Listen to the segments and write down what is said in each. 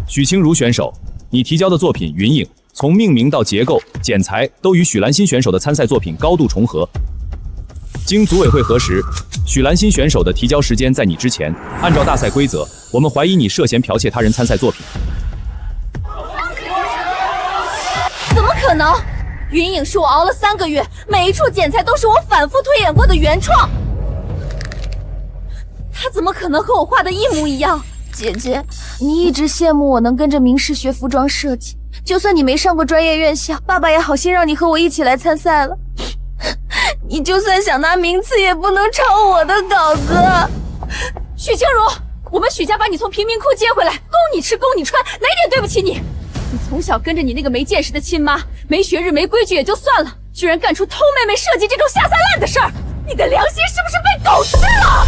许清如选手，你提交的作品《云影》，从命名到结构、剪裁都与许兰心选手的参赛作品高度重合。经组委会核实，许兰心选手的提交时间在你之前。按照大赛规则，我们怀疑你涉嫌剽窃他人参赛作品。怎么可能？云影是我熬了3个月，每一处剪裁都是我反复推演过的原创。他怎么可能和我画的一模一样？姐姐，你一直羡慕我能跟着名师学服装设计，就算你没上过专业院校，爸爸也好心让你和我一起来参赛了。你就算想拿名次，也不能抄我的稿子。许清如，我们许家把你从贫民窟接回来，供你吃，供你穿，哪点对不起你？你从小跟着你那个没见识的亲妈，没学日没规矩也就算了，居然干出偷妹妹设计这种下三滥的事儿，你的良心是不是被狗吃了？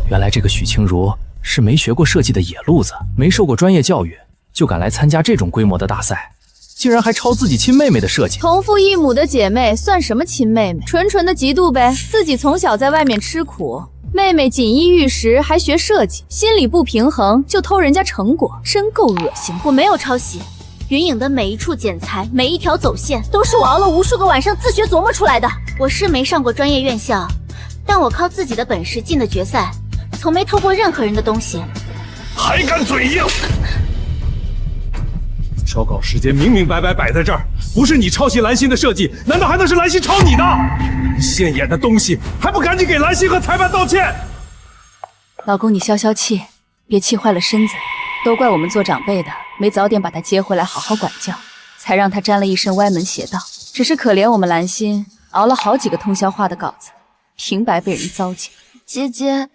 原来这个许清如是没学过设计的野路子，没受过专业教育，就敢来参加这种规模的大赛，竟然还抄自己亲妹妹的设计。同父异母的姐妹算什么亲妹妹？纯纯的嫉妒呗。自己从小在外面吃苦，妹妹锦衣玉食还学设计，心里不平衡就偷人家成果，真够恶心。我没有抄袭，云影的每一处剪裁，每一条走线，都是我熬了无数个晚上自学琢磨出来的。我是没上过专业院校，但我靠自己的本事进的决赛，从没偷过任何人的东西。还敢嘴硬！烧稿时间明明白白摆在这儿，不是你抄袭兰心的设计，难道还能是兰心抄你的？现眼的东西，还不赶紧给兰心和裁判道歉！老公，你消消气，别气坏了身子。都怪我们做长辈的没早点把她接回来好好管教，才让她沾了一身歪门邪道。只是可怜我们兰心熬了好几个通宵画的稿子，平白被人糟践。姐姐，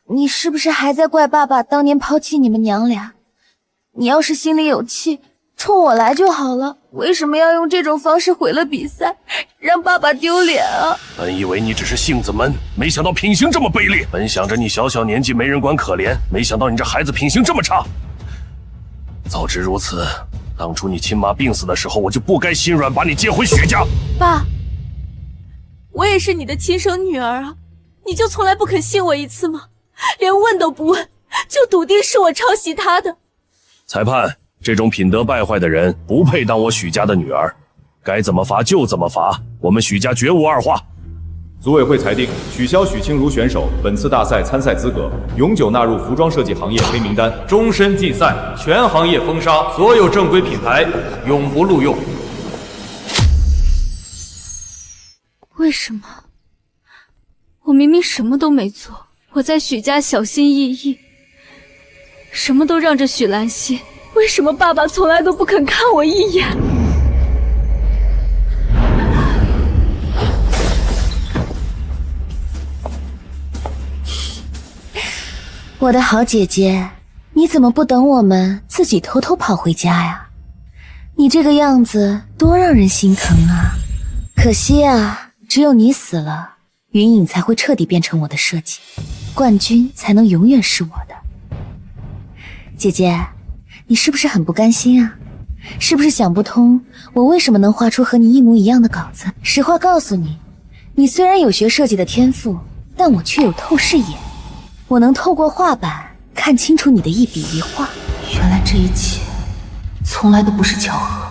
你是不是还在怪爸爸当年抛弃你们娘俩？你要是心里有气，冲我来就好了，为什么要用这种方式毁了比赛，让爸爸丢脸啊？本以为你只是性子闷，没想到品行这么卑劣。本想着你小小年纪没人管可怜，没想到你这孩子品行这么差。早知如此，当初你亲妈病死的时候，我就不该心软把你接回许家。爸，我也是你的亲生女儿啊，你就从来不肯信我一次吗？连问都不问，就笃定是我抄袭他的。裁判，这种品德败坏的人不配当我许家的女儿，该怎么罚就怎么罚，我们许家绝无二话。组委会裁定取消许清如选手本次大赛参赛资格，永久纳入服装设计行业黑名单，终身禁赛，全行业封杀，所有正规品牌永不录用。为什么？我明明什么都没做，我在许家小心翼翼，什么都让着许兰心，为什么爸爸从来都不肯看我一眼？我的好姐姐，你怎么不等我们自己偷偷跑回家呀？你这个样子多让人心疼啊！可惜啊，只有你死了，云影才会彻底变成我的设计，冠军才能永远是我的。姐姐，你是不是很不甘心啊？是不是想不通我为什么能画出和你一模一样的稿子？实话告诉你，你虽然有学设计的天赋，但我却有透视眼，我能透过画板看清楚你的一笔一画。原来这一切从来都不是巧合，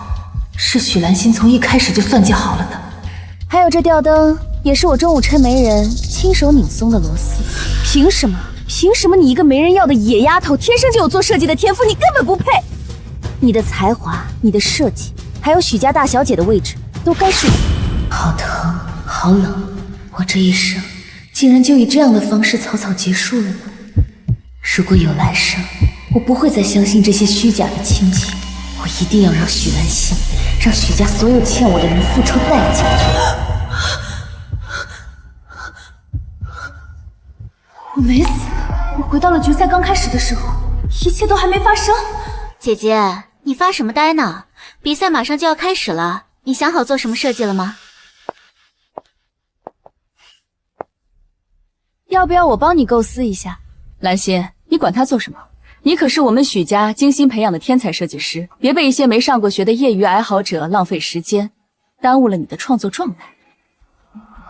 是许兰心从一开始就算计好了的。还有这吊灯也是我中午趁没人亲手拧松的螺丝。凭什么？凭什么你一个没人要的野丫头，天生就有做设计的天赋？你根本不配！你的才华，你的设计，还有许家大小姐的位置，都该是我。好疼，好冷，我这一生竟然就以这样的方式草草结束了呢。如果有来生，我不会再相信这些虚假的亲情，我一定要让许兰心，让许家所有欠我的人付出代价。我没死，我回到了决赛刚开始的时候，一切都还没发生。姐姐，你发什么呆呢？比赛马上就要开始了，你想好做什么设计了吗？要不要我帮你构思一下？兰心，你管他做什么？你可是我们许家精心培养的天才设计师，别被一些没上过学的业余爱好者浪费时间，耽误了你的创作状态。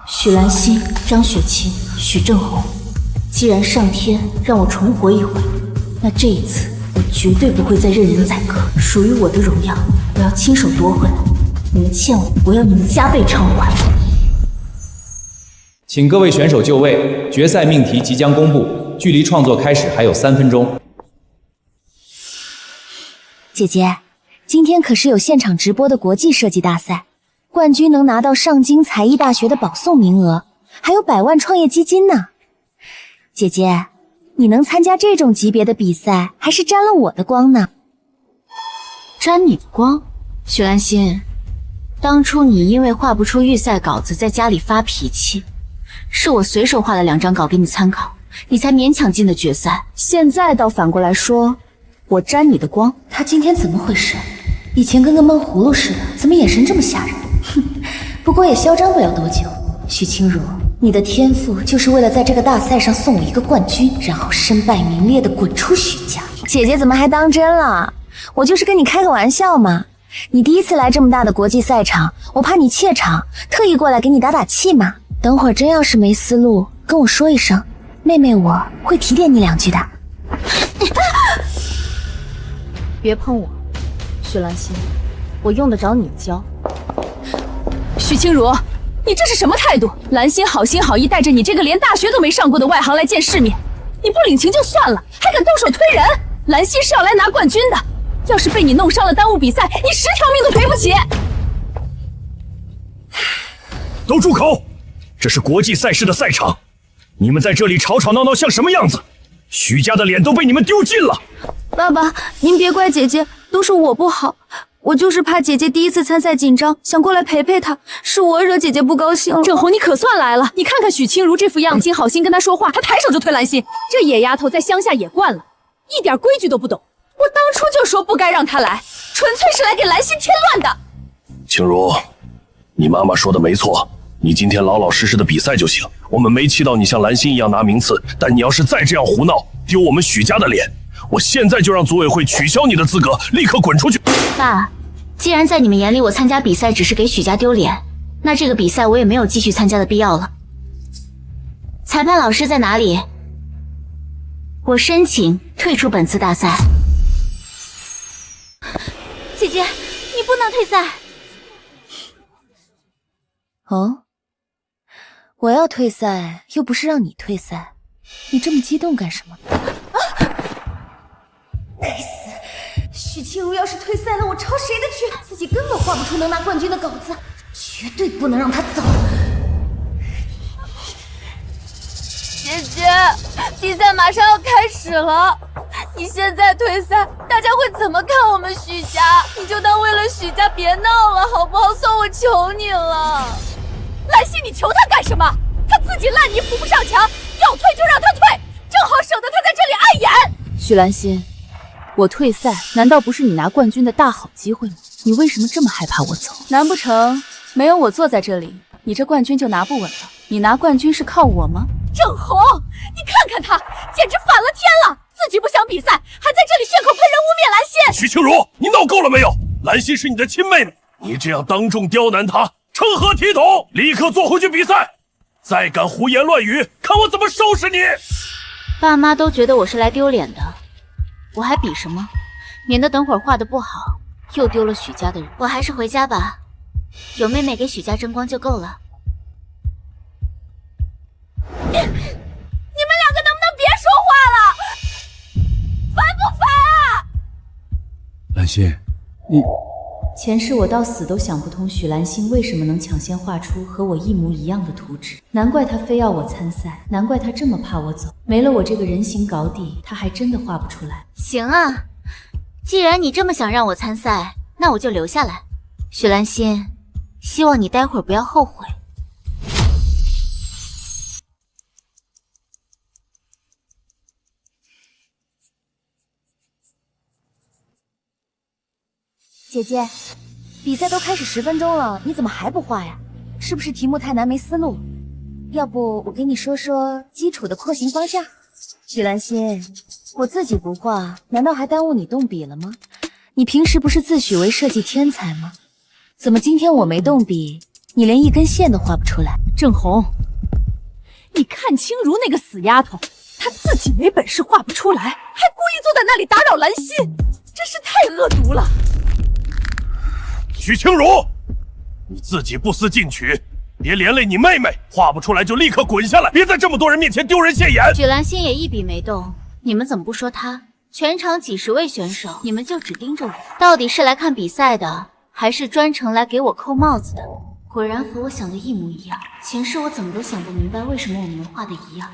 许兰心、张雪琴、许正红，既然上天让我重活一回，那这一次我绝对不会再任人宰割。属于我的荣耀，我要亲手夺回来。你们欠我要你们加倍偿还。请各位选手就位，决赛命题即将公布，距离创作开始还有3分钟。姐姐，今天可是有现场直播的国际设计大赛，冠军能拿到上京才艺大学的保送名额，还有100万创业基金呢。姐姐，你能参加这种级别的比赛，还是沾了我的光呢。沾你的光？许兰心，当初你因为画不出预赛稿子，在家里发脾气，是我随手画了2张稿给你参考，你才勉强进的决赛。现在倒反过来说，我沾你的光。他今天怎么回事？以前跟个闷葫芦似的，怎么眼神这么吓人？哼，不过也嚣张不了多久。许清如，你的天赋就是为了在这个大赛上送我一个冠军，然后身败名裂的滚出许家。姐姐怎么还当真了？我就是跟你开个玩笑嘛。你第一次来这么大的国际赛场，我怕你怯场，特意过来给你打打气嘛。等会儿真要是没思路，跟我说一声，妹妹我会提点你2句的。别碰我，许兰心，我用得着你教？许清如，你这是什么态度？兰心好心好意带着你这个连大学都没上过的外行来见世面，你不领情就算了，还敢动手推人？兰心是要来拿冠军的，要是被你弄伤了耽误比赛，你10条命都赔不起。都住口！这是国际赛事的赛场，你们在这里吵吵闹闹像什么样子？许家的脸都被你们丢尽了。爸爸，您别怪姐姐，都是我不好，我就是怕姐姐第一次参赛紧张，想过来陪陪她，是我惹姐姐不高兴了。郑红，你可算来了！你看看许清如这副样子，好心跟她说话，她抬手就推兰心。这野丫头在乡下也惯了，一点规矩都不懂。我当初就说不该让她来，纯粹是来给兰心添乱的。清如，你妈妈说的没错，你今天老老实实的比赛就行。我们没气到你像兰心一样拿名次，但你要是再这样胡闹，丢我们许家的脸，我现在就让组委会取消你的资格，立刻滚出去！爸，既然在你们眼里我参加比赛只是给许家丢脸，那这个比赛我也没有继续参加的必要了。裁判老师在哪里？我申请退出本次大赛。姐姐，你不能退赛。哦，我要退赛，又不是让你退赛，你这么激动干什么？该死！许清如要是退赛了，我抄谁的去？自己根本画不出能拿冠军的稿子，绝对不能让他走。姐姐，比赛马上要开始了，你现在退赛，大家会怎么看我们许家？你就当为了许家别闹了，好不好？算我求你了。兰心，你求他干什么？他自己烂泥扶不上墙，要退就让他退，正好省得他在这里碍眼。许兰心，我退赛难道不是你拿冠军的大好机会吗？你为什么这么害怕我走？难不成没有我坐在这里，你这冠军就拿不稳了？你拿冠军是靠我吗？郑红，你看看他，简直反了天了！自己不想比赛，还在这里血口喷人，污蔑兰心。许清如，你闹够了没有？兰心是你的亲妹妹，你这样当众刁难她，成何体统？立刻坐回去比赛！再敢胡言乱语，看我怎么收拾你！爸妈都觉得我是来丢脸的，我还比什么？免得等会儿画的不好，又丢了许家的人。我还是回家吧，有妹妹给许家争光就够了。你们2个能不能别说话了？烦不烦啊？兰心，你前世我到死都想不通许兰心为什么能抢先画出和我一模一样的图纸，难怪她非要我参赛，难怪她这么怕我走。没了我这个人形稿底，她还真的画不出来。行啊，既然你这么想让我参赛，那我就留下来。许兰心，希望你待会儿不要后悔。姐姐，比赛都开始10分钟了，你怎么还不画呀？是不是题目太难没思路？要不我给你说说基础的廓形方向？许兰心，我自己不画，难道还耽误你动笔了吗？你平时不是自诩为设计天才吗？怎么今天我没动笔，你连一根线都画不出来？郑红，你看清如那个死丫头，她自己没本事画不出来，还故意坐在那那里打扰兰心，真是太恶毒了。许清如，你自己不思进取，别连累你妹妹。画不出来就立刻滚下来，别在这么多人面前丢人现眼。许兰心也一笔没动，你们怎么不说她？全场几十位选手，你们就只盯着我，到底是来看比赛的，还是专程来给我扣帽子的？果然和我想的一模一样。前世我怎么都想不明白，为什么我们画的一样。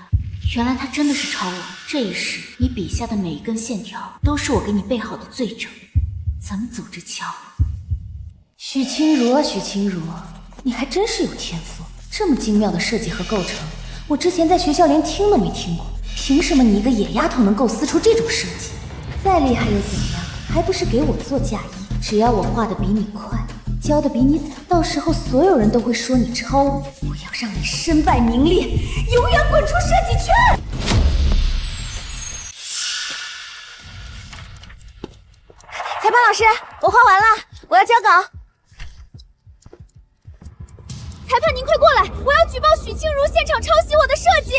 原来他真的是抄我。这一世，你笔下的每一根线条都是我给你备好的罪证，咱们走着瞧。许清如啊，许清如，你还真是有天赋，这么精妙的设计和构成，我之前在学校连听都没听过。凭什么你一个野丫头能构思出这种设计？再厉害又怎样，还不是给我做嫁衣？只要我画的比你快，教的比你早，到时候所有人都会说你抄我。我要让你身败名裂，永远滚出设计圈！裁判老师，我画完了，我要交稿。裁判您快过来，我要举报许清如现场抄袭我的设计。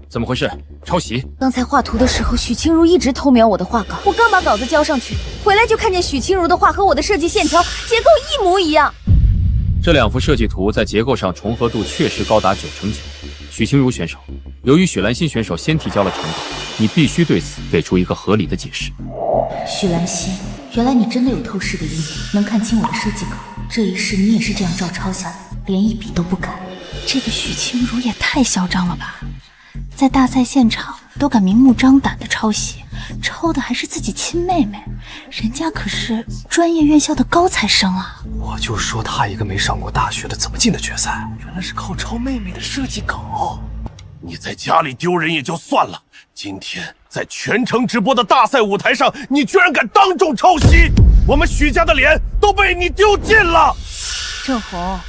怎么回事？抄袭？刚才画图的时候，许清如一直偷瞄我的画稿，我刚把稿子交上去，回来就看见许清如的画和我的设计线条结构一模一样。这两幅设计图在结构上重合度确实高达9成9。许清如选手，由于许兰心选手先提交了成稿，你必须对此给出一个合理的解释。许兰心，原来你真的有透视的一面，能看清我的设计稿。这一世你也是这样照抄下来，连一笔都不改。这个许清如也太嚣张了吧！在大赛现场都敢明目张胆的抄袭，抄的还是自己亲妹妹，人家可是专业院校的高材生啊！我就说他一个没上过大学的怎么进的决赛？原来是靠抄妹妹的设计稿。你在家里丢人也就算了，今天在全程直播的大赛舞台上，你居然敢当众抄袭，我们许家的脸都被你丢尽了。郑红，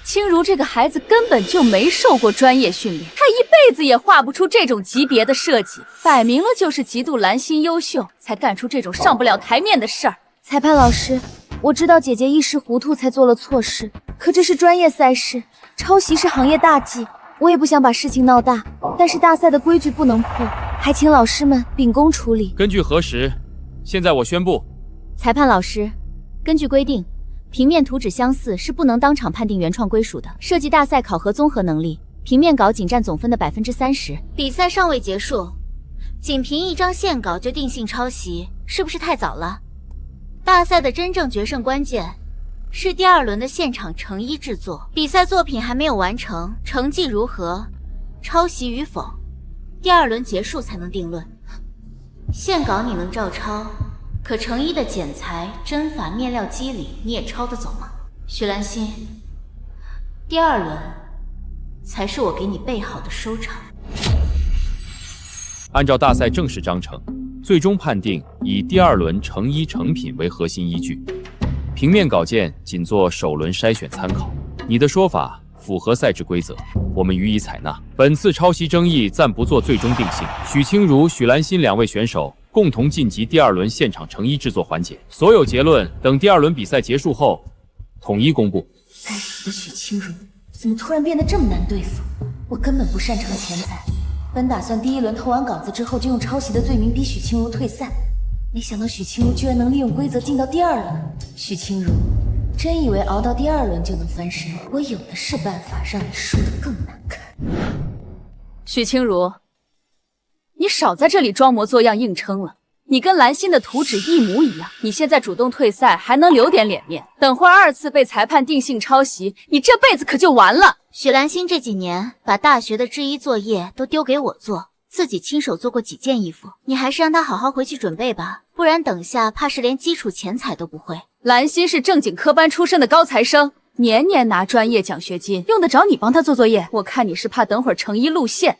清如这个孩子根本就没受过专业训练，她一辈子也画不出这种级别的设计，摆明了就是嫉妒兰心优秀，才干出这种上不了台面的事儿。裁判老师，我知道姐姐一时糊涂才做了错事，可这是专业赛事，抄袭是行业大忌，我也不想把事情闹大，但是大赛的规矩不能破，还请老师们秉公处理。根据核实，现在我宣布，裁判老师，根据规定，平面图纸相似是不能当场判定原创归属的。设计大赛考核综合能力，平面稿仅占总分的30%。比赛尚未结束，仅凭一张线稿就定性抄袭，是不是太早了？大赛的真正决胜关键是第2轮的现场成衣制作，比赛作品还没有完成，成绩如何，抄袭与否，第2轮结束才能定论。线稿你能照抄，可成衣的剪裁、针法、面料肌理你也抄得走吗？许兰心，第2轮才是我给你备好的收场。按照大赛正式章程，最终判定以第2轮成衣成品为核心依据，平面稿件仅做首轮筛选参考。你的说法符合赛制规则，我们予以采纳。本次抄袭争议暂不做最终定性。许清如、许兰心2位选手共同晋级第2轮现场成衣制作环节，所有结论等第2轮比赛结束后统一公布。该死的许清如，怎么突然变得这么难对付？我根本不擅长钱财，本打算第1轮偷完稿子之后就用抄袭的罪名逼许清如退赛，没想到许清如居然能利用规则进到第2轮。许清如，真以为熬到第2轮就能翻身？我有的是办法让你输得更难看。许清如，你少在这里装模作样硬撑了，你跟兰心的图纸一模一样，你现在主动退赛还能留点脸面，等会儿2次被裁判定性抄袭，你这辈子可就完了。许兰心这几年把大学的制衣作业都丢给我做，自己亲手做过几件衣服，你还是让他好好回去准备吧，不然等下怕是连基础剪彩都不会。兰心是正经科班出身的高材生，年年拿专业奖学金，用得着你帮他做作业？我看你是怕等会儿成衣露馅，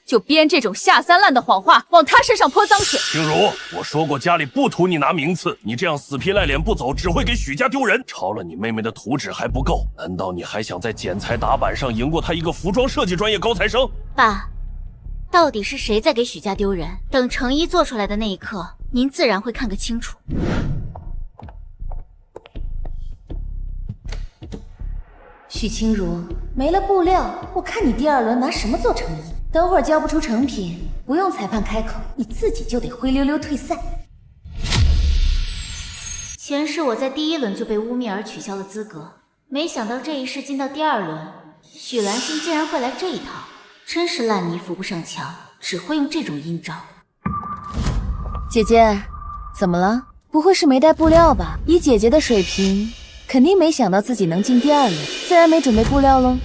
就编这种下三滥的谎话往他身上泼脏水。清如，我说过家里不图你拿名次，你这样死皮赖脸不走，只会给许家丢人。抄了你妹妹的图纸还不够，难道你还想在剪裁打板上赢过她一个服装设计专业高材生？爸，到底是谁在给许家丢人？等成衣做出来的那一刻，您自然会看个清楚。许清如，没了布料，我看你第2轮拿什么做成衣？等会儿交不出成品，不用裁判开口，你自己就得灰溜溜退赛。前世我在第1轮就被污蔑而取消了资格，没想到这一世进到第2轮，许兰心竟然会来这一套，真是烂泥扶不上墙，只会用这种阴招。姐姐，怎么了？不会是没带布料吧？以姐姐的水平，肯定没想到自己能进第2轮，自然没准备布料喽。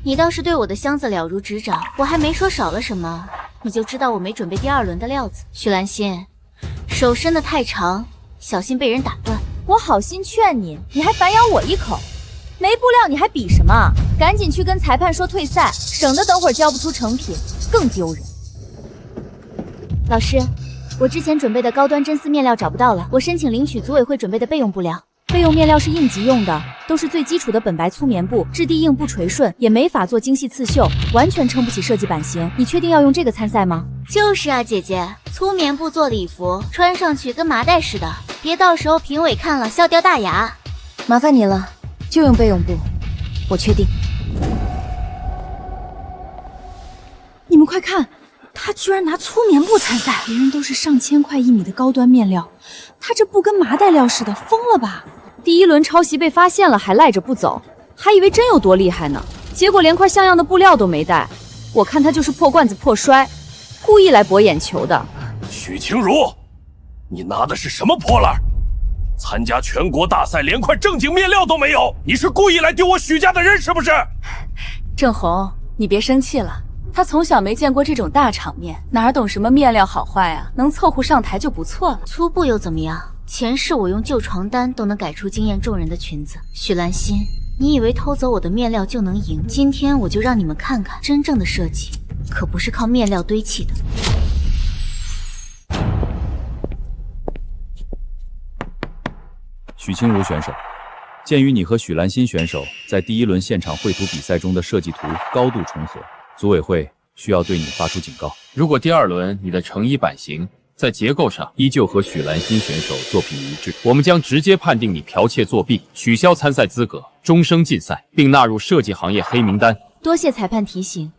你倒是对我的箱子了如指掌，我还没说少了什么，你就知道我没准备第2轮的料子。许兰心，手伸得太长，小心被人打断。我好心劝你，你还反咬我一口。没布料你还比什么？赶紧去跟裁判说退赛，省得等会儿交不出成品，更丢人。老师，我之前准备的高端真丝面料找不到了，我申请领取组委会准备的备用布料。备用面料是应急用的，都是最基础的本白粗棉布，质地硬不垂顺，也没法做精细刺绣，完全撑不起设计版型。你确定要用这个参赛吗？就是啊，姐姐，粗棉布做礼服，穿上去跟麻袋似的，别到时候评委看了笑掉大牙。麻烦你了，就用备用布，我确定。你们快看，他居然拿粗棉布参赛，别人都是上千块1米的高端面料，他这布跟麻袋料似的，疯了吧？第1轮抄袭被发现了，还赖着不走，还以为真有多厉害呢，结果连块像样的布料都没带。我看他就是破罐子破摔，故意来博眼球的。许清如，你拿的是什么破烂？参加全国大赛连块正经面料都没有，你是故意来丢我许家的人是不是？郑红，你别生气了，他从小没见过这种大场面，哪懂什么面料好坏啊，能凑合上台就不错了。粗布又怎么样？前世我用旧床单都能改出惊艳众人的裙子。许兰心，你以为偷走我的面料就能赢？今天我就让你们看看，真正的设计可不是靠面料堆砌的。许清如选手，鉴于你和许兰心选手在第1轮现场绘图比赛中的设计图高度重合，组委会需要对你发出警告。如果第2轮你的成衣版型在结构上依旧和许兰心选手作品一致，我们将直接判定你剽窃作弊，取消参赛资格，终生禁赛，并纳入设计行业黑名单。多谢裁判提醒，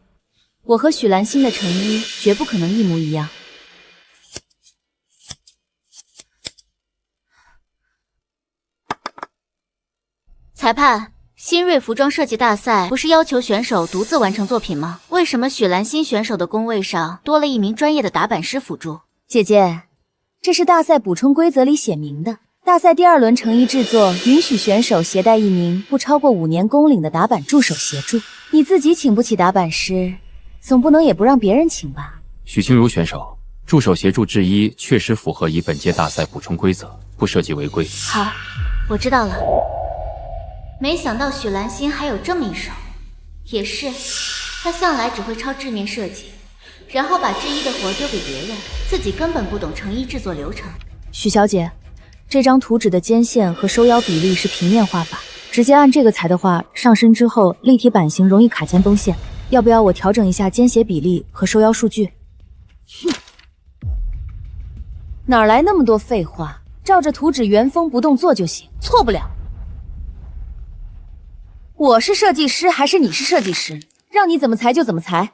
我和许兰心的成衣绝不可能一模一样。裁判，新锐服装设计大赛不是要求选手独自完成作品吗？为什么许兰心选手的工位上多了一名专业的打板师辅助？姐姐，这是大赛补充规则里写明的，大赛第2轮成衣制作允许选手携带1名不超过5年工龄的打板助手协助。你自己请不起打板师，总不能也不让别人请吧？许清如选手，助手协助制衣确实符合以本届大赛补充规则，不涉及违规。好，我知道了。没想到许兰心还有这么一手，也是，他向来只会抄制面设计，然后把制衣的活丢给别人，自己根本不懂成衣制作流程。许小姐，这张图纸的肩线和收腰比例是平面画法，直接按这个裁的话，上身之后立体版型容易卡肩崩线，要不要我调整一下肩斜比例和收腰数据？哼，哪来那么多废话？照着图纸原封不动做就行，错不了。我是设计师还是你是设计师？让你怎么裁就怎么裁。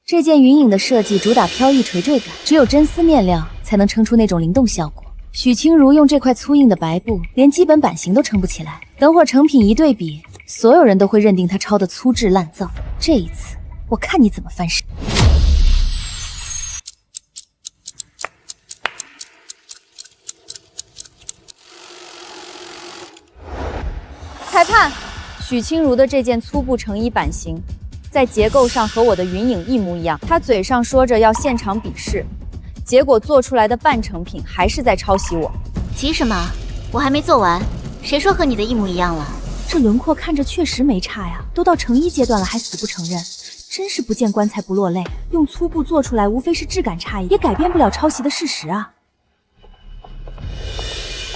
这件云影的设计主打飘逸垂坠感，只有真丝面料才能撑出那种灵动效果。许清如用这块粗硬的白布，连基本版型都撑不起来。等会儿成品一对比，所有人都会认定他抄的粗制滥造。这一次，我看你怎么翻身。裁判，许清如的这件粗布成衣版型，在结构上和我的云影一模一样。她嘴上说着要现场比试，结果做出来的半成品还是在抄袭我。急什么？我还没做完，谁说和你的一模一样了？这轮廓看着确实没差呀，都到成衣阶段了还死不承认，真是不见棺材不落泪。用粗布做出来无非是质感差异，也改变不了抄袭的事实啊。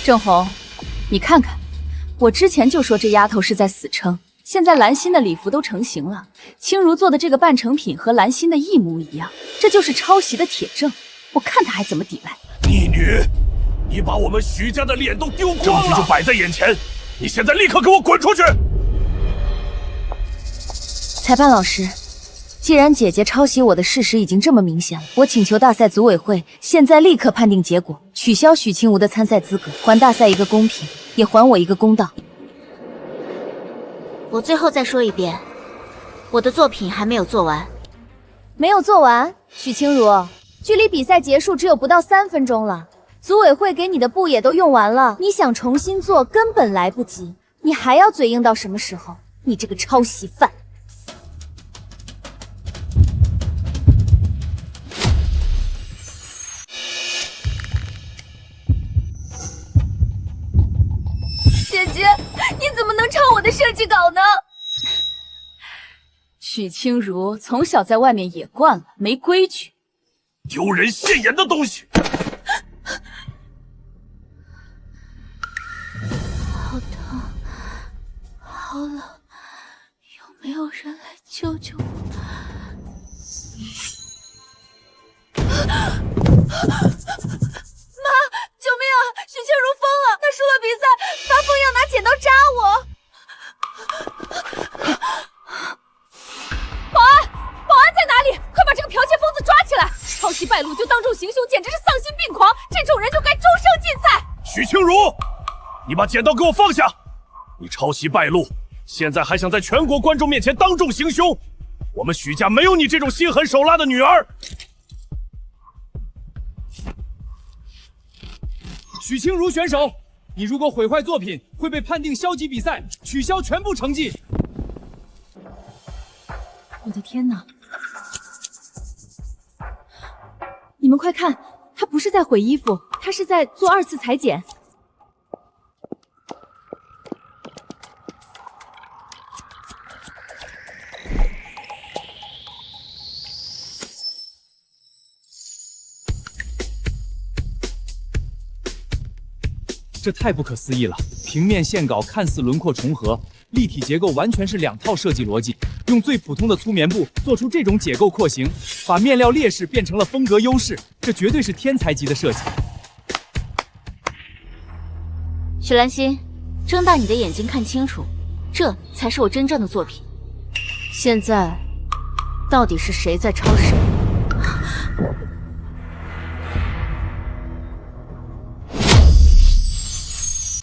郑红，你看看，我之前就说这丫头是在死撑，现在兰心的礼服都成型了，清如做的这个半成品和兰心的一模一样，这就是抄袭的铁证，我看她还怎么抵赖。逆女，你把我们许家的脸都丢光了，证据就摆在眼前，你现在立刻给我滚出去！裁判老师，既然姐姐抄袭我的事实已经这么明显了，我请求大赛组委会现在立刻判定结果，取消许清如的参赛资格，还大赛一个公平，也还我一个公道。我最后再说一遍，我的作品还没有做完。没有做完，许清如，距离比赛结束只有不到3分钟了，组委会给你的布也都用完了，你想重新做根本来不及，你还要嘴硬到什么时候？你这个抄袭犯！姐姐，你怎么能抄我的设计稿呢？许清如从小在外面野惯了，没规矩，丢人现眼的东西！好疼，好冷，有没有人来救救我？妈，救命啊！许清如疯了，她输了比赛，发疯要拿剪刀扎我。保安在哪里？快把这个剽窃疯子抓起来！抄袭败露就当众行凶，简直是丧心病狂！这种人就该终生禁赛。许清如，你把剪刀给我放下！你抄袭败露，现在还想在全国观众面前当众行凶？我们许家没有你这种心狠手辣的女儿。许清如选手，你如果毁坏作品，会被判定消极比赛，取消全部成绩。我的天哪！你们快看，他不是在毁衣服，他是在做2次裁剪。这太不可思议了！平面线稿看似轮廓重合，立体结构完全是2套设计逻辑。用最普通的粗棉布做出这种解构廓形，把面料劣势变成了风格优势，这绝对是天才级的设计。许兰心，睁大你的眼睛看清楚，这才是我真正的作品。现在，到底是谁在抄谁？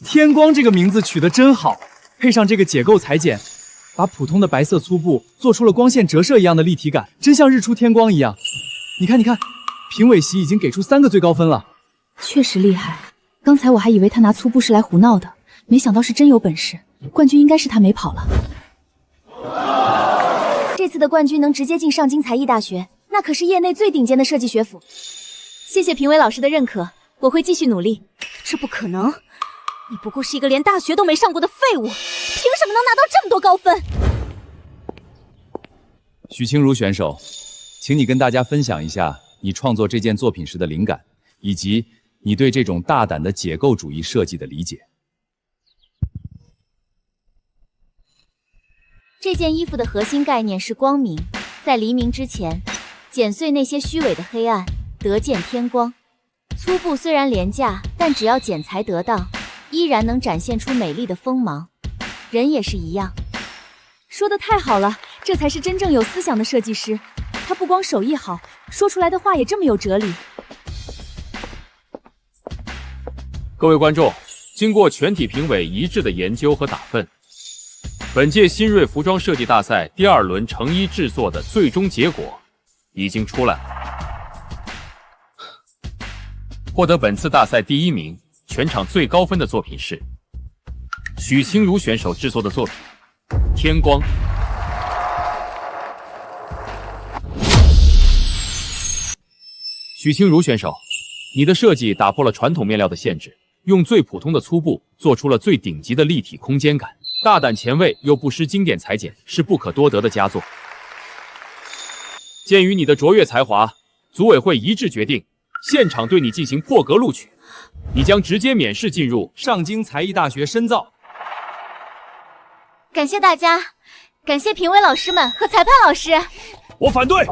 天光这个名字取得真好，配上这个解构裁剪，把普通的白色粗布做出了光线折射一样的立体感，真像日出天光一样。你看，评委席已经给出3个最高分了，确实厉害。刚才我还以为他拿粗布是来胡闹的，没想到是真有本事。冠军应该是他没跑了。这次的冠军能直接进上京才艺大学，那可是业内最顶尖的设计学府。谢谢评委老师的认可，我会继续努力。这不可能！你不过是一个连大学都没上过的废物，凭什么能拿到这么多高分？许清如选手，请你跟大家分享一下你创作这件作品时的灵感，以及你对这种大胆的解构主义设计的理解。这件衣服的核心概念是光明，在黎明之前，剪碎那些虚伪的黑暗，得见天光。粗布虽然廉价，但只要剪裁得当，依然能展现出美丽的锋芒。人也是一样。说得太好了，这才是真正有思想的设计师。他不光手艺好，说出来的话也这么有哲理。各位观众，经过全体评委一致的研究和打分，本届新锐服装设计大赛第2轮成衣制作的最终结果已经出来了。获得本次大赛第1名、全场最高分的作品是许清如选手制作的作品《天光》。许清如选手，你的设计打破了传统面料的限制，用最普通的粗布做出了最顶级的立体空间感，大胆前卫又不失经典裁剪，是不可多得的佳作。鉴于你的卓越才华，组委会一致决定现场对你进行破格录取，你将直接免试进入上京才艺大学深造。感谢大家，感谢评委老师们和裁判老师。我反对！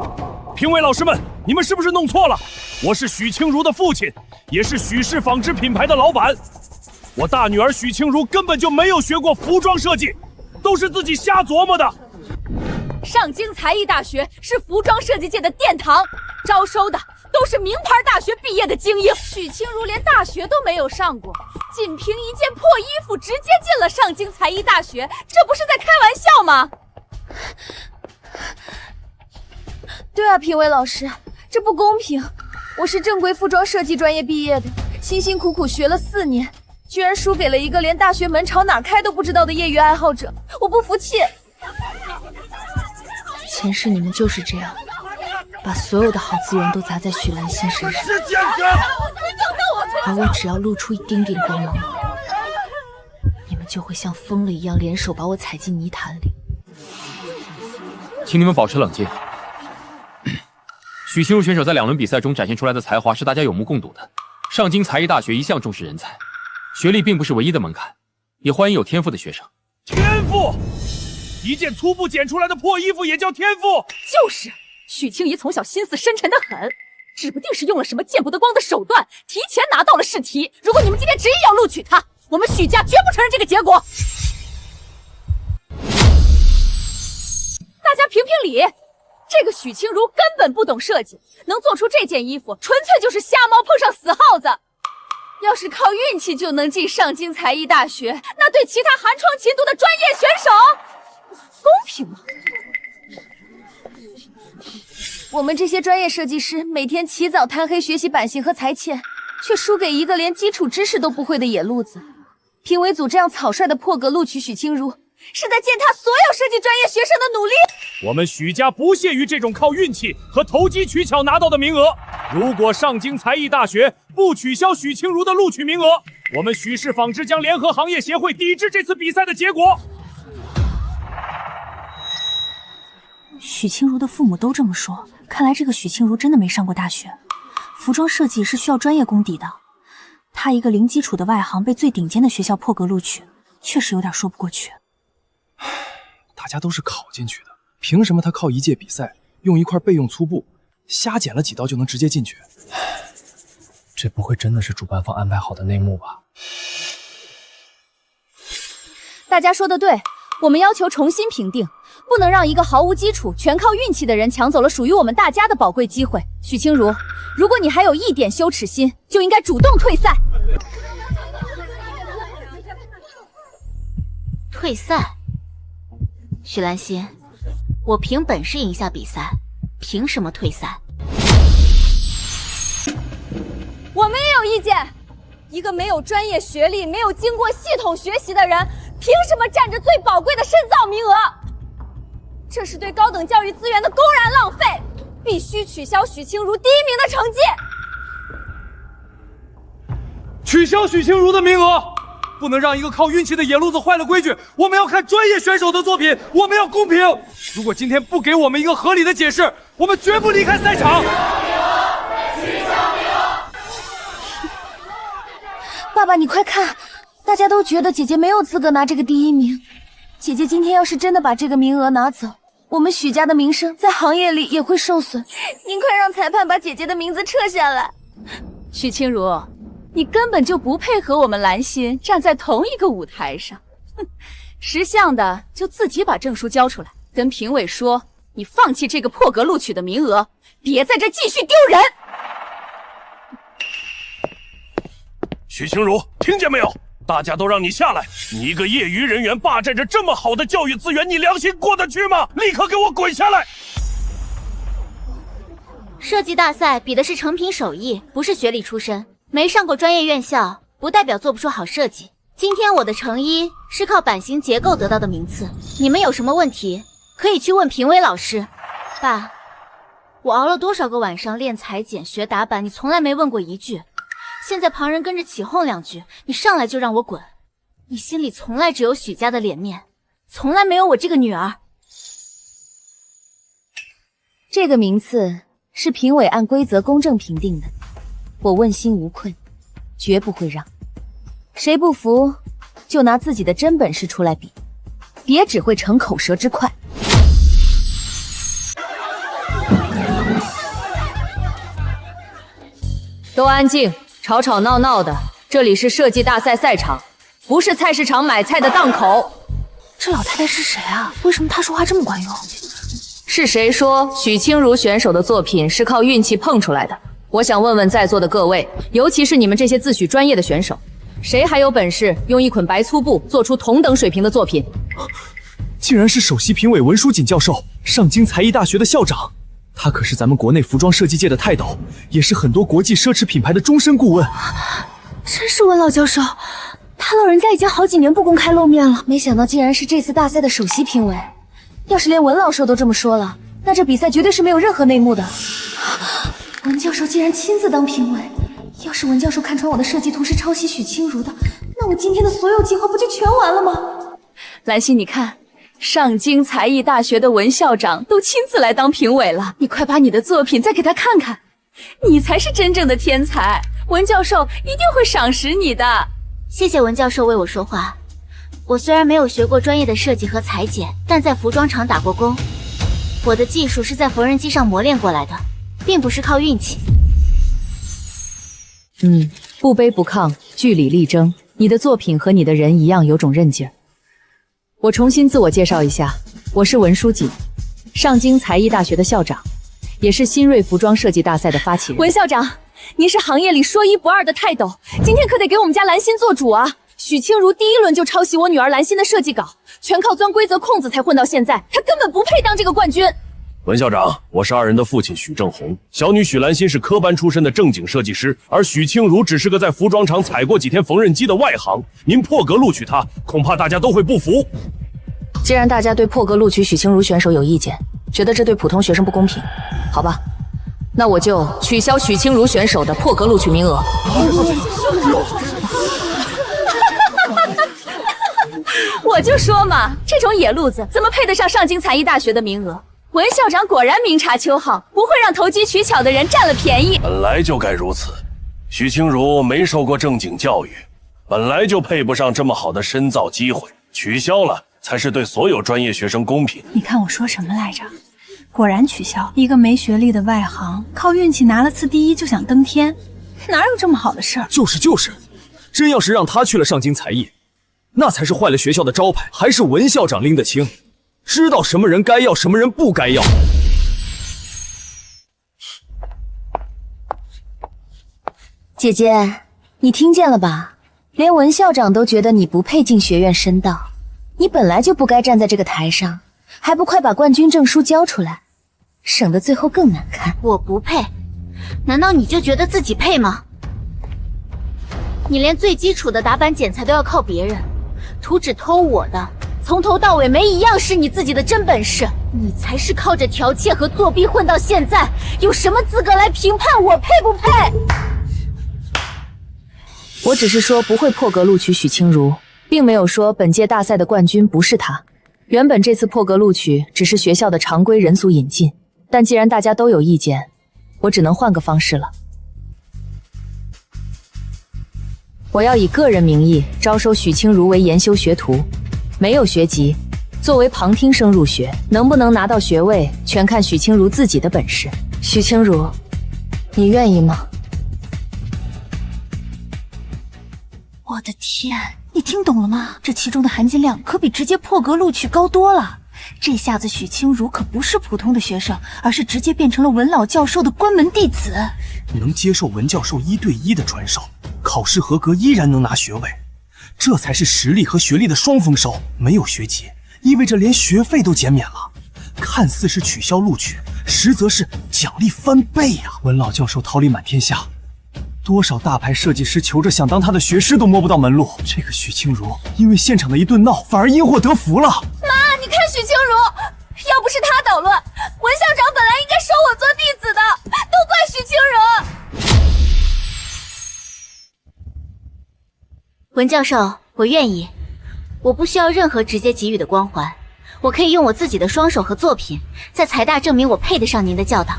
评委老师们，你们是不是弄错了？我是许清如的父亲，也是许氏纺织品牌的老板。我大女儿许清如根本就没有学过服装设计，都是自己瞎琢磨的。上京才艺大学是服装设计界的殿堂，招收的都是名牌大学毕业的精英。许清如连大学都没有上过，仅凭一件破衣服直接进了上京才艺大学，这不是在开玩笑吗？对啊，评委老师，这不公平！我是正规服装设计专业毕业的，辛辛苦苦学了4年，居然输给了一个连大学门朝哪开都不知道的业余爱好者，我不服气！前世你们就是这样，把所有的好资源都砸在许兰心身上，而我只要露出一丁点光芒，你们就会像疯了一样联手把我踩进泥潭里。请你们保持冷静。许清如选手在2轮比赛中展现出来的才华是大家有目共睹的。上京才艺大学一向重视人才，学历并不是唯一的门槛，也欢迎有天赋的学生。天赋？一件粗布剪出来的破衣服也叫天赋？就是，许清怡从小心思深沉得很，指不定是用了什么见不得光的手段，提前拿到了试题。如果你们今天执意要录取他，我们许家绝不承认这个结果。大家评评理，这个许清如根本不懂设计，能做出这件衣服，纯粹就是瞎猫碰上死耗子。要是靠运气就能进上京才艺大学，那对其他寒窗勤读的专业选手公平吗？我们这些专业设计师每天起早贪黑学习版型和裁切，却输给一个连基础知识都不会的野路子。评委组这样草率的破格录取许清如，是在践踏所有设计专业学生的努力。我们许家不屑于这种靠运气和投机取巧拿到的名额。如果上京才艺大学不取消许清如的录取名额，我们许氏纺织将联合行业协会抵制这次比赛的结果。许清如的父母都这么说，看来这个许清如真的没上过大学。服装设计是需要专业功底的，她一个零基础的外行被最顶尖的学校破格录取，确实有点说不过去。大家都是考进去的，凭什么他靠一届比赛用一块备用粗布瞎剪了几刀就能直接进去？这不会真的是主办方安排好的内幕吧？大家说的对，我们要求重新评定，不能让一个毫无基础、全靠运气的人抢走了属于我们大家的宝贵机会。许清如，如果你还有一点羞耻心，就应该主动退赛。退赛？许兰心，我凭本事赢下比赛，凭什么退赛？我们也有意见。一个没有专业学历、没有经过系统学习的人，凭什么占着最宝贵的深造名额？这是对高等教育资源的公然浪费，必须取消许清如第1名的成绩。取消许清如的名额，不能让一个靠运气的野路子坏了规矩。我们要看专业选手的作品，我们要公平。如果今天不给我们一个合理的解释，我们绝不离开赛场。爸爸，你快看，大家都觉得姐姐没有资格拿这个第1名。姐姐今天要是真的把这个名额拿走，我们许家的名声在行业里也会受损。您快让裁判把姐姐的名字撤下来。许清如，你根本就不配和我们兰心站在同一个舞台上。哼，识相的就自己把证书交出来，跟评委说你放弃这个破格录取的名额，别在这继续丢人。许清如，听见没有？大家都让你下来！你一个业余人员霸占着这么好的教育资源，你良心过得去吗？立刻给我滚下来！设计大赛比的是成品手艺，不是学历出身。没上过专业院校，不代表做不出好设计。今天我的成衣是靠版型结构得到的名次，你们有什么问题可以去问评委老师。爸，我熬了多少个晚上练裁剪学打板，你从来没问过一句。现在旁人跟着起哄2句，你上来就让我滚，你心里从来只有许家的脸面，从来没有我这个女儿。这个名次是评委按规则公正评定的，我问心无愧，绝不会让。谁不服，就拿自己的真本事出来比，别只会逞口舌之快。都安静，吵吵闹闹的，这里是设计大赛赛场，不是菜市场买菜的档口。这老太太是谁啊？为什么她说话这么管用？是谁说许清如选手的作品是靠运气碰出来的？我想问问在座的各位，尤其是你们这些自诩专业的选手，谁还有本事用一捆白粗布做出同等水平的作品？竟然是首席评委文书锦教授，上京才艺大学的校长。他可是咱们国内服装设计界的泰斗，也是很多国际奢侈品牌的终身顾问。真是文老教授，他老人家已经好几年不公开露面了。没想到竟然是这次大赛的首席评委。要是连文老师都这么说了，那这比赛绝对是没有任何内幕的。文教授竟然亲自当评委，要是文教授看穿我的设计图是抄袭许清如的，那我今天的所有计划不就全完了吗？兰心，你看，上京才艺大学的文校长都亲自来当评委了，你快把你的作品再给他看看，你才是真正的天才，文教授一定会赏识你的。谢谢文教授为我说话。我虽然没有学过专业的设计和裁剪，但在服装厂打过工，我的技术是在缝纫机上磨练过来的，并不是靠运气。不卑不亢，据理力争，你的作品和你的人一样有种韧劲儿。我重新自我介绍一下，我是文书锦，上京才艺大学的校长，也是新锐服装设计大赛的发起人。文校长，您是行业里说一不二的泰斗，今天可得给我们家兰心做主啊！许清如第一轮就抄袭我女儿兰心的设计稿，全靠钻规则空子才混到现在，她根本不配当这个冠军。文校长，我是二人的父亲许正红，小女许兰心是科班出身的正经设计师，而许清如只是个在服装厂踩过几天缝纫机的外行。您破格录取她，恐怕大家都会不服。既然大家对破格录取许清如选手有意见，觉得这对普通学生不公平，好吧，那我就取消许清如选手的破格录取名额。我就说嘛，这种野路子怎么配得上上京才艺大学的名额？文校长果然明察秋毫，不会让投机取巧的人占了便宜。本来就该如此，许清如没受过正经教育，本来就配不上这么好的深造机会，取消了才是对所有专业学生公平。你看我说什么来着？果然取消，一个没学历的外行，靠运气拿了次第一就想登天，哪有这么好的事儿？就是，真要是让他去了上京才艺，那才是坏了学校的招牌。还是文校长拎得清，知道什么人该要，什么人不该要。姐姐，你听见了吧？连文校长都觉得你不配进学院深造，你本来就不该站在这个台上，还不快把冠军证书交出来，省得最后更难看。我不配？难道你就觉得自己配吗？你连最基础的打板剪裁都要靠别人，图纸偷我的，从头到尾没一样是你自己的真本事。你才是靠着剽窃和作弊混到现在，有什么资格来评判我配不配？我只是说不会破格录取许清如，并没有说本届大赛的冠军不是她。原本这次破格录取只是学校的常规人俗引进，但既然大家都有意见，我只能换个方式了。我要以个人名义招收许清如为研修学徒，没有学籍，作为旁听生入学，能不能拿到学位，全看许清如自己的本事。许清如，你愿意吗？我的天，你听懂了吗？这其中的含金量可比直接破格录取高多了。这下子许清如可不是普通的学生，而是直接变成了文老教授的关门弟子。能接受文教授1对1的传授，考试合格依然能拿学位，这才是实力和学历的双丰收。没有学籍意味着连学费都减免了，看似是取消录取，实则是奖励翻倍呀！文老教授桃李满天下，多少大牌设计师求着想当他的学师都摸不到门路。这个许清如因为现场的一顿闹，反而因祸得福了。妈，你看许清如，要不是他捣乱，文校长本来应该收我做弟子的，都怪许清如。文教授，我愿意，我不需要任何直接给予的光环，我可以用我自己的双手和作品，在财大证明我配得上您的教导。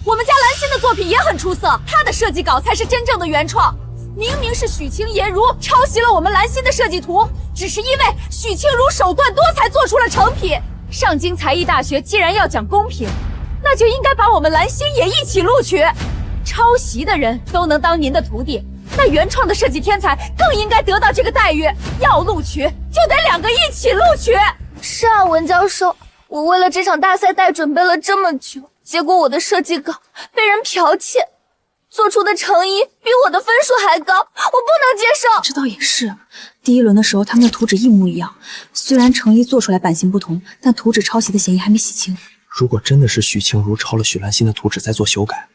我们家兰心的作品也很出色，她的设计稿才是真正的原创。明明是许清言如抄袭了我们兰心的设计图，只是因为许清如手段多才做出了成品。上京才艺大学既然要讲公平，那就应该把我们兰心也一起录取。抄袭的人都能当您的徒弟，那原创的设计天才更应该得到这个待遇。要录取就得2个一起录取。是啊，文教授，我为了这场大赛代准备了这么久，结果我的设计稿被人剽窃，做出的成衣比我的分数还高，我不能接受。这倒也是，第一轮的时候他们的图纸一模一样，虽然成衣做出来版型不同，但图纸抄袭的嫌疑还没洗清。如果真的是许清如抄了许兰心的图纸再做修改，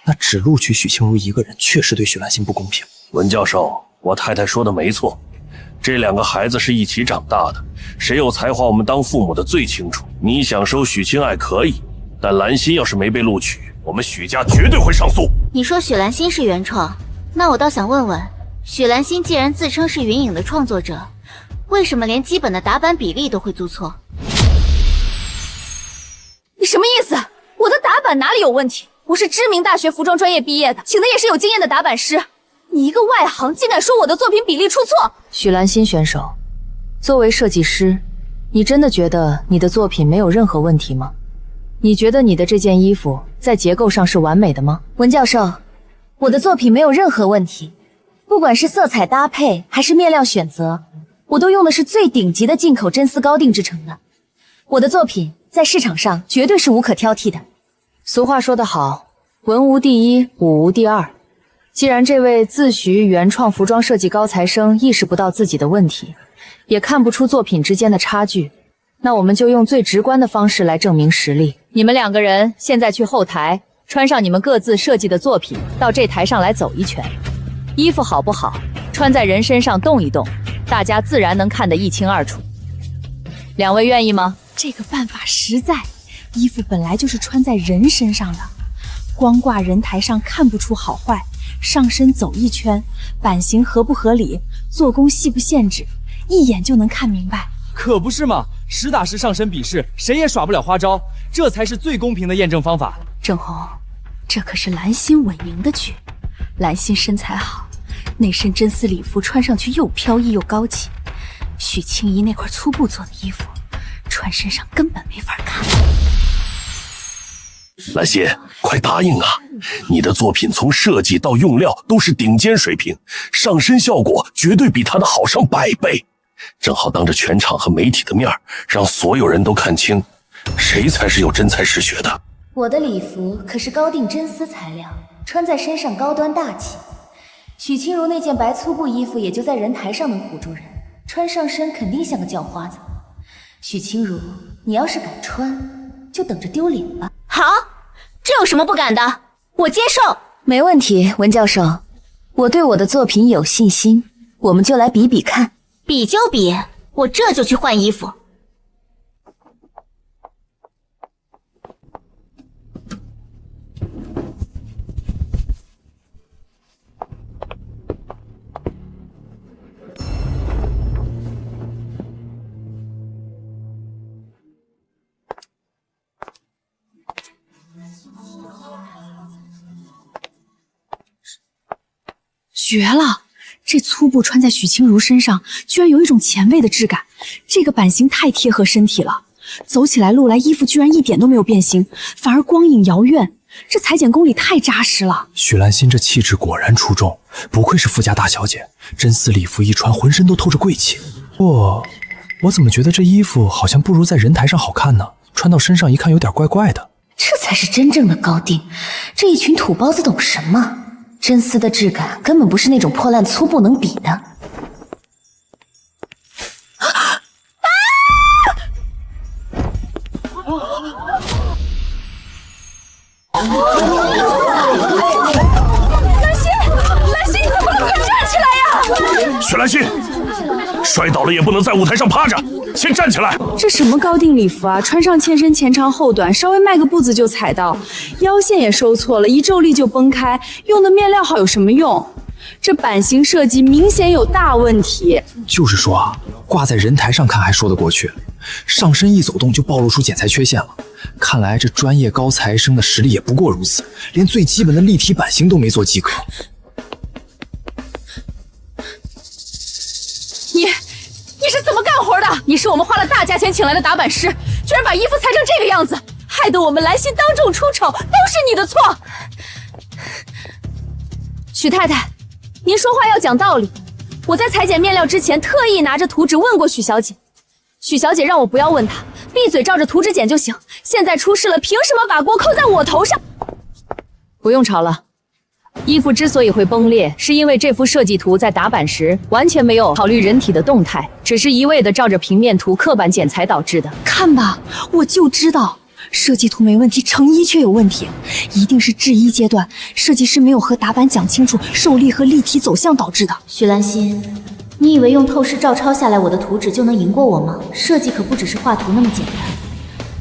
那只录取许清如一个人，确实对许兰心不公平。文教授，我太太说的没错，这2个孩子是一起长大的，谁有才华我们当父母的最清楚。你想收许清爱可以，但兰心要是没被录取，我们许家绝对会上诉。你说许兰心是原创，那我倒想问问，许兰心既然自称是云影的创作者，为什么连基本的打版比例都会做错？你什么意思？我的打版哪里有问题？我是知名大学服装专业毕业的，请的也是有经验的打版师。你一个外行竟敢说我的作品比例出错？许兰心选手，作为设计师，你真的觉得你的作品没有任何问题吗？你觉得你的这件衣服在结构上是完美的吗？文教授，我的作品没有任何问题，不管是色彩搭配还是面料选择，我都用的是最顶级的进口真丝高定制成的。我的作品在市场上绝对是无可挑剔的。俗话说得好，文无第一，武无第二。既然这位自诩原创服装设计高材生意识不到自己的问题，也看不出作品之间的差距，那我们就用最直观的方式来证明实力。你们2个人现在去后台，穿上你们各自设计的作品，到这台上来走一圈。衣服好不好，穿在人身上动一动，大家自然能看得一清二楚。2位愿意吗？这个办法实在，衣服本来就是穿在人身上的，光挂人台上看不出好坏，上身走一圈，版型合不合理，做工细不限制，一眼就能看明白。可不是嘛，实打实上身比试，谁也耍不了花招，这才是最公平的验证方法。郑红，这可是兰心稳赢的局。兰心身材好，那身真丝礼服穿上去又飘逸又高级，许清怡那块粗布做的衣服穿身上根本没法看。兰心，快答应啊！你的作品从设计到用料都是顶尖水平，上身效果绝对比他的好上100倍。正好当着全场和媒体的面，让所有人都看清，谁才是有真才实学的。我的礼服可是高定真丝材料，穿在身上高端大气。许清如那件白粗布衣服也就在人台上能唬住人，穿上身肯定像个叫花子。许清如，你要是敢穿，就等着丢脸吧。好，这有什么不敢的？我接受。没问题，文教授，我对我的作品有信心，我们就来比比看。比就比，我这就去换衣服。绝了！这粗布穿在许清如身上，居然有一种前卫的质感。这个版型太贴合身体了，走起来路来衣服居然一点都没有变形，反而光影遥远。这裁剪功力太扎实了。许兰心这气质果然出众，不愧是富家大小姐，真丝礼服一穿，浑身都透着贵气。我怎么觉得这衣服好像不如在人台上好看呢？穿到身上一看有点怪怪的。这才是真正的高定，这一群土包子懂什么？真丝的质感根本不是那种破烂粗布能比的。兰心，你怎么了？快站起来呀！许兰心，摔倒了也不能在舞台上趴着，先站起来。这什么高定礼服啊？穿上欠身前长后短，稍微迈个步子就踩到，腰线也收错了，一皱力就崩开。用的面料好有什么用？这版型设计明显有大问题。就是说啊，挂在人台上看还说得过去，上身一走动就暴露出剪裁缺陷了。看来这专业高材生的实力也不过如此，连最基本的立体版型都没做及格。你是怎么干活的？你是我们花了大价钱请来的打版师，居然把衣服裁成这个样子，害得我们兰心当众出丑，都是你的错。许太太，您说话要讲道理。我在裁剪面料之前，特意拿着图纸问过许小姐，许小姐让我不要问她，闭嘴照着图纸剪就行。现在出事了，凭什么把锅扣在我头上？不用吵了。衣服之所以会崩裂，是因为这幅设计图在打版时完全没有考虑人体的动态，只是一味的照着平面图刻板剪裁导致的。看吧，我就知道设计图没问题，成衣却有问题，一定是制衣阶段设计师没有和打版讲清楚受力和立体走向导致的。许兰心，你以为用透视照抄下来我的图纸就能赢过我吗？设计可不只是画图那么简单。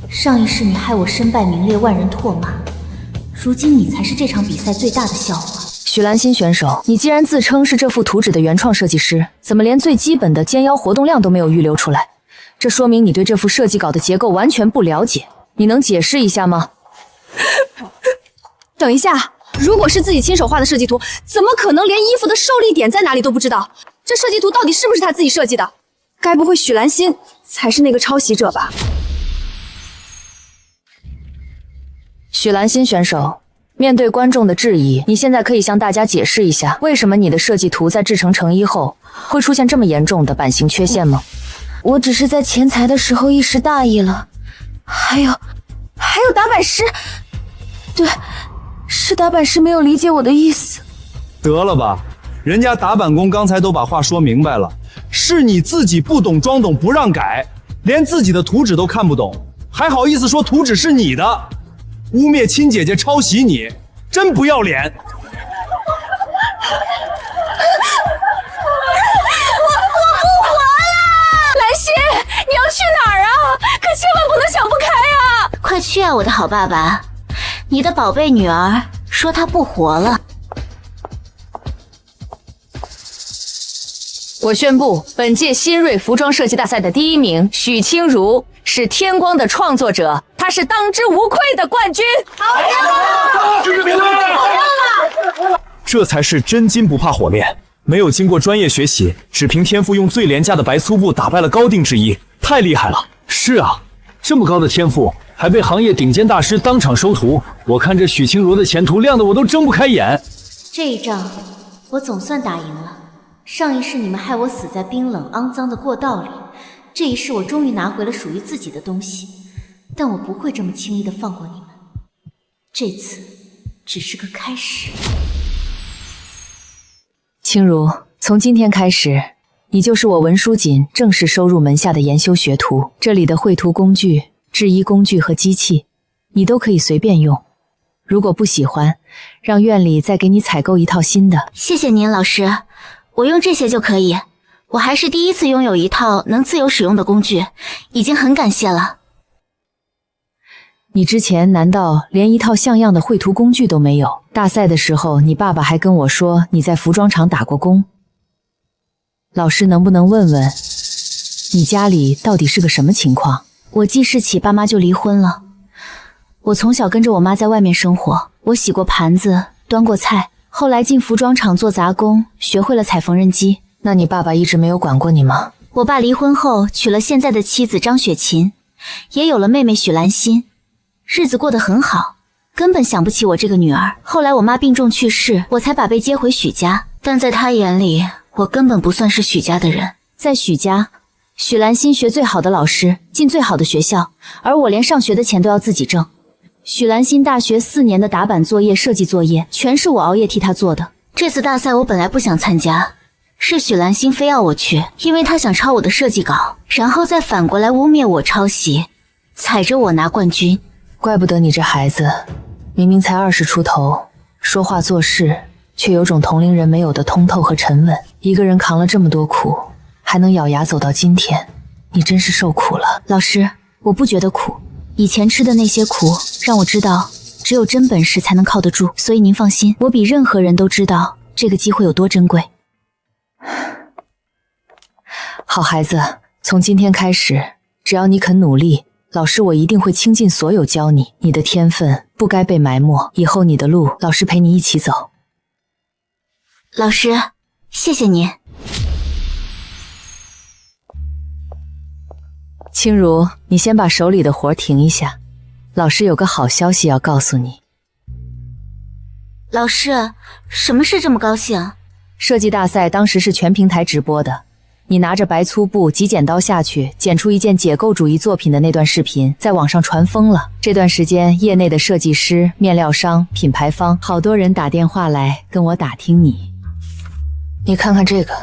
上一世你害我身败名裂，万人唾骂，如今你才是这场比赛最大的笑话。许兰心选手，你既然自称是这幅图纸的原创设计师，怎么连最基本的肩腰活动量都没有预留出来？这说明你对这幅设计稿的结构完全不了解。你能解释一下吗？等一下，如果是自己亲手画的设计图，怎么可能连衣服的受力点在哪里都不知道？这设计图到底是不是他自己设计的？该不会许兰心才是那个抄袭者吧？许兰心选手，面对观众的质疑，你现在可以向大家解释一下，为什么你的设计图在制成成衣后会出现这么严重的版型缺陷吗？我只是在前裁的时候一时大意了。还有打版师，对，是打版师没有理解我的意思。得了吧，人家打版工刚才都把话说明白了，是你自己不懂装懂不让改，连自己的图纸都看不懂，还好意思说图纸是你的，污蔑亲姐姐抄袭你，真不要脸。你要去哪儿啊？可千万不能想不开啊！快去啊，我的好爸爸！你的宝贝女儿说她不活了。我宣布，本届新锐服装设计大赛的第1名许清如是天光的创作者，她是当之无愧的冠军。这才是真金不怕火炼，没有经过专业学习，只凭天赋用最廉价的白粗布打败了高定制衣，太厉害了！是啊，这么高的天赋，还被行业顶尖大师当场收徒，我看这许清如的前途亮得我都睁不开眼。这一仗我总算打赢了。上一世你们害我死在冰冷肮脏的过道里，这一世我终于拿回了属于自己的东西，但我不会这么轻易的放过你们。这次只是个开始。清如，从今天开始，你就是我文书锦正式收入门下的研修学徒。这里的绘图工具、制衣工具和机器，你都可以随便用。如果不喜欢，让院里再给你采购一套新的。谢谢您，老师，我用这些就可以。我还是第一次拥有一套能自由使用的工具，已经很感谢了。你之前难道连一套像样的绘图工具都没有？大赛的时候，你爸爸还跟我说你在服装厂打过工。老师能不能问问，你家里到底是个什么情况？我记事起爸妈就离婚了，我从小跟着我妈在外面生活，我洗过盘子，端过菜，后来进服装厂做杂工，学会了踩缝纫机。那你爸爸一直没有管过你吗？我爸离婚后娶了现在的妻子张雪琴，也有了妹妹许兰心，日子过得很好，根本想不起我这个女儿。后来我妈病重去世，我才把被接回许家，但在她眼里，我根本不算是许家的人。在许家，许兰心学最好的老师，进最好的学校，而我连上学的钱都要自己挣。许兰心大学4年的打版作业、设计作业，全是我熬夜替她做的。这次大赛我本来不想参加，是许兰心非要我去，因为她想抄我的设计稿，然后再反过来污蔑我抄袭，踩着我拿冠军。怪不得你这孩子，明明才20出头，说话做事却有种同龄人没有的通透和沉稳。一个人扛了这么多苦，还能咬牙走到今天，你真是受苦了。老师，我不觉得苦，以前吃的那些苦，让我知道只有真本事才能靠得住。所以您放心，我比任何人都知道这个机会有多珍贵。好孩子，从今天开始，只要你肯努力，老师我一定会倾尽所有教你。你的天分不该被埋没，以后你的路，老师陪你一起走。老师，谢谢您。清如，你先把手里的活停一下，老师有个好消息要告诉你。老师，什么事这么高兴？设计大赛当时是全平台直播的，你拿着白粗布及剪刀下去剪出一件解构主义作品的那段视频在网上传疯了。这段时间，业内的设计师、面料商、品牌方，好多人打电话来跟我打听你。你看看这个。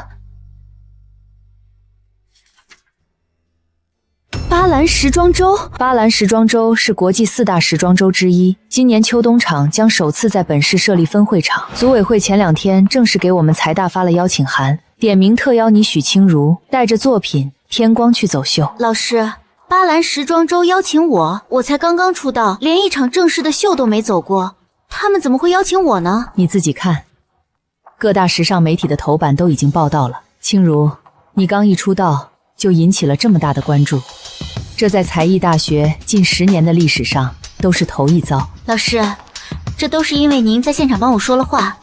巴兰时装周，巴兰时装周是国际4大时装周之一。今年秋冬场将首次在本市设立分会场。组委会前2天正式给我们财大发了邀请函，点名特邀你许清如带着作品《天光》去走秀。老师，巴兰时装周邀请我才刚刚出道，连一场正式的秀都没走过，他们怎么会邀请我呢？你自己看，各大时尚媒体的头版都已经报道了。清如，你刚一出道就引起了这么大的关注，这在才艺大学近10年的历史上都是头一遭。老师，这都是因为您在现场帮我说了话，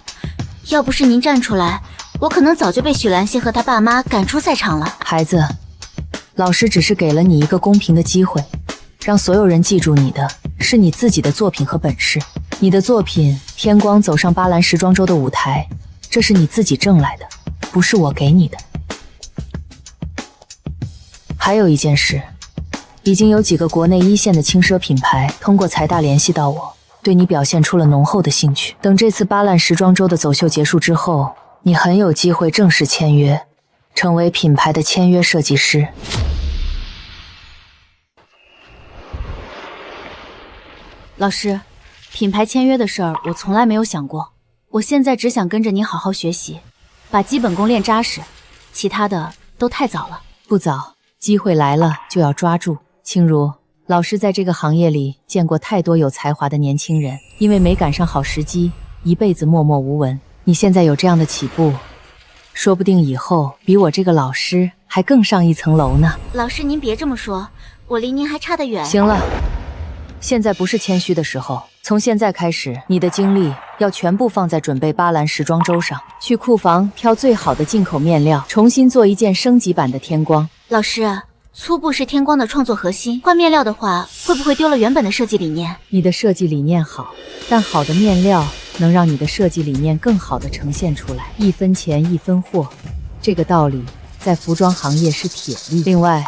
要不是您站出来，我可能早就被许兰溪和他爸妈赶出赛场了。孩子，老师只是给了你一个公平的机会，让所有人记住你的是你自己的作品和本事。你的作品《天光》走上巴兰时装周的舞台，这是你自己挣来的，不是我给你的。还有一件事，已经有几个国内1线的轻奢品牌通过财大联系到我，对你表现出了浓厚的兴趣。等这次巴兰时装周的走秀结束之后，你很有机会正式签约，成为品牌的签约设计师。老师，品牌签约的事儿我从来没有想过，我现在只想跟着您好好学习，把基本功练扎实，其他的都太早了。不早，机会来了就要抓住。清如，老师在这个行业里见过太多有才华的年轻人，因为没赶上好时机，一辈子默默无闻。你现在有这样的起步，说不定以后比我这个老师还更上一层楼呢。老师您别这么说，我离您还差得远。行了，现在不是谦虚的时候。从现在开始，你的精力要全部放在准备巴兰时装周上，去库房挑最好的进口面料，重新做一件升级版的天光。老师，粗布是天光的创作核心，换面料的话，会不会丢了原本的设计理念？你的设计理念好，但好的面料能让你的设计理念更好的呈现出来。1分钱1分货，这个道理在服装行业是铁律。另外，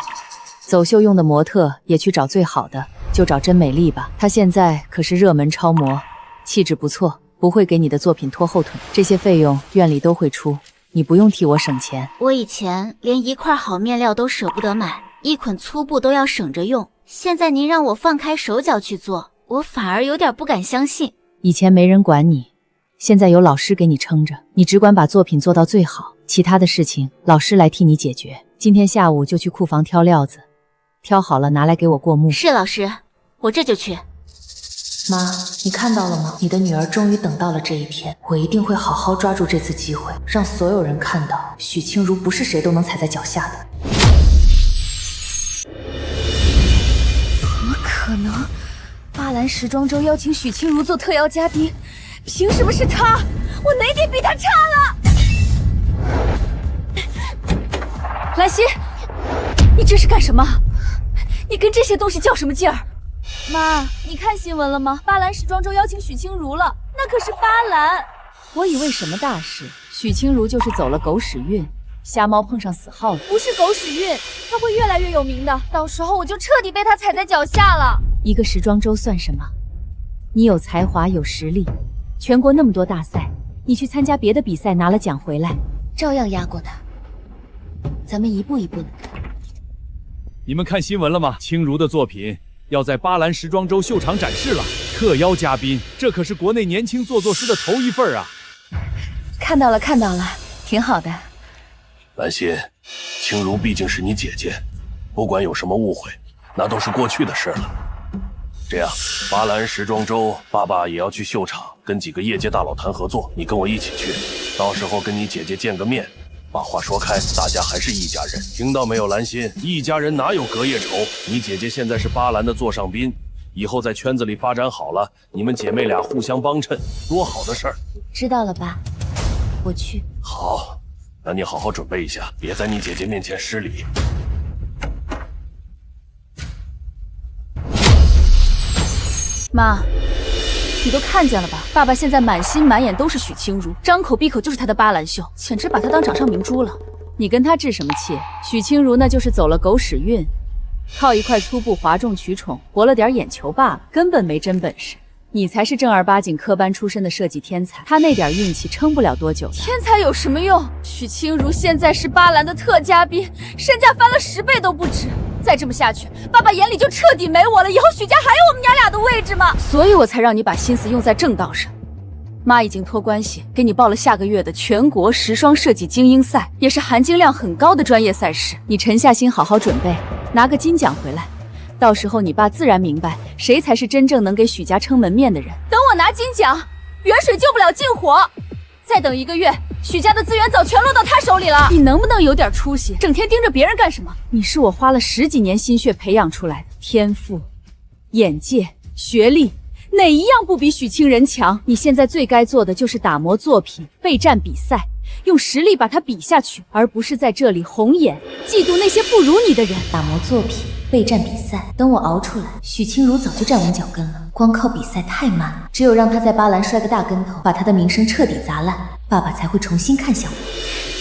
走秀用的模特也去找最好的，就找真美丽吧，她现在可是热门超模，气质不错，不会给你的作品拖后腿。这些费用院里都会出，你不用替我省钱。我以前连一块好面料都舍不得买，一捆粗布都要省着用，现在您让我放开手脚去做，我反而有点不敢相信。以前没人管你，现在有老师给你撑着，你只管把作品做到最好，其他的事情老师来替你解决。今天下午就去库房挑料子，挑好了拿来给我过目。是老师，我这就去。妈，你看到了吗？你的女儿终于等到了这一天，我一定会好好抓住这次机会，让所有人看到许清如不是谁都能踩在脚下的。怎么可能？巴兰时装周邀请许清如做特邀嘉宾，凭什么是她？我哪点比她差了？兰心，你这是干什么？你跟这些东西较什么劲儿？妈，你看新闻了吗？巴兰时装周邀请许清如了，那可是巴兰。我以为什么大事，许清如就是走了狗屎运，瞎猫碰上死耗子。不是狗屎运，她会越来越有名的，到时候我就彻底被她踩在脚下了。一个时装周算什么？你有才华有实力，全国那么多大赛，你去参加别的比赛拿了奖回来，照样压过他。咱们一步一步的。你们看新闻了吗？清如的作品要在巴兰时装周秀场展示了，特邀嘉宾，这可是国内年轻做作师的头一份啊！看到了，看到了，挺好的。兰心，清如毕竟是你姐姐，不管有什么误会，那都是过去的事了。这样，巴兰时装周，爸爸也要去秀场，跟几个业界大佬谈合作，你跟我一起去，到时候跟你姐姐见个面。把话说开，大家还是一家人，听到没有？兰心，一家人哪有隔夜仇？你姐姐现在是巴兰的座上宾，以后在圈子里发展好了，你们姐妹俩互相帮衬，多好的事儿！知道了吧？我去。好，那你好好准备一下，别在你姐姐面前失礼。妈，你都看见了吧？爸爸现在满心满眼都是许清如，张口闭口就是他的巴兰秀，简直把他当掌上明珠了。你跟他置什么气？许清如那就是走了狗屎运，靠一块粗布哗众取宠，博了点眼球罢了，根本没真本事。你才是正儿八经科班出身的设计天才，他那点运气撑不了多久的。天才有什么用？许清如现在是巴兰的特嘉宾，身价翻了10倍都不止。再这么下去，爸爸眼里就彻底没我了。以后许家还有我们娘俩的位置吗？所以我才让你把心思用在正道上。妈已经托关系给你报了下个月的全国时装设计精英赛，也是含金量很高的专业赛事。你沉下心好好准备，拿个金奖回来。到时候你爸自然明白谁才是真正能给许家撑门面的人。等我拿金奖，远水救不了近火。再等1个月，许家的资源早全落到他手里了。你能不能有点出息？整天盯着别人干什么？你是我花了10几年心血培养出来的，天赋、眼界、学历，哪一样不比许清人强？你现在最该做的就是打磨作品，备战比赛，用实力把它比下去，而不是在这里红眼嫉妒那些不如你的人。打磨作品，备战比赛，等我熬出来，许清如早就站稳脚跟了。光靠比赛太慢了，只有让他在巴兰摔个大跟头，把他的名声彻底砸烂，爸爸才会重新看向我。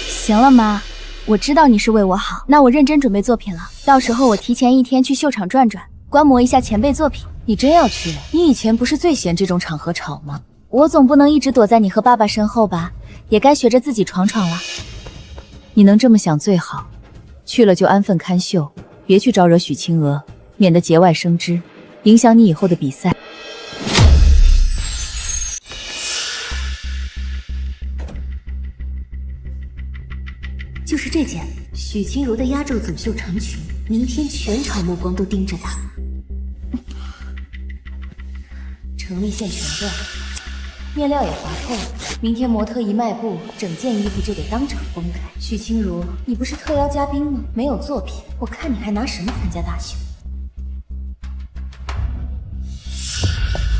行了妈，我知道你是为我好，那我认真准备作品了。到时候我提前1天去秀场转转，观摩一下前辈作品。你真要去？你以前不是最嫌这种场合吵吗？我总不能一直躲在你和爸爸身后吧，也该学着自己闯闯了。你能这么想最好，去了就安分看秀，别去招惹许清娥，免得节外生枝，影响你以后的比赛。就是这件许清如的压轴走秀长裙，明天全场目光都盯着她。成立线全断，面料也划透了。明天模特一迈步，整件衣服就得当场崩开。许清如，你不是特邀嘉宾吗？没有作品，我看你还拿什么参加大秀？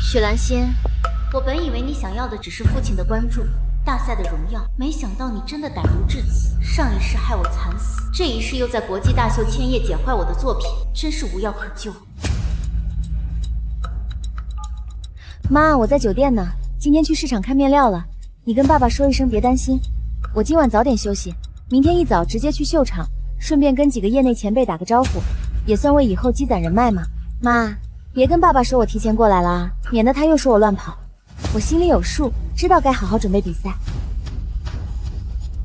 许兰心，我本以为你想要的只是父亲的关注，大赛的荣耀，没想到你真的胆如至此。上一世害我惨死，这一世又在国际大秀千叶剪坏我的作品，真是无药可救。妈，我在酒店呢，今天去市场看面料了。你跟爸爸说一声别担心，我今晚早点休息，明天一早直接去秀场，顺便跟几个业内前辈打个招呼，也算为以后积攒人脉嘛。妈，别跟爸爸说我提前过来啦，免得他又说我乱跑。我心里有数，知道该好好准备比赛。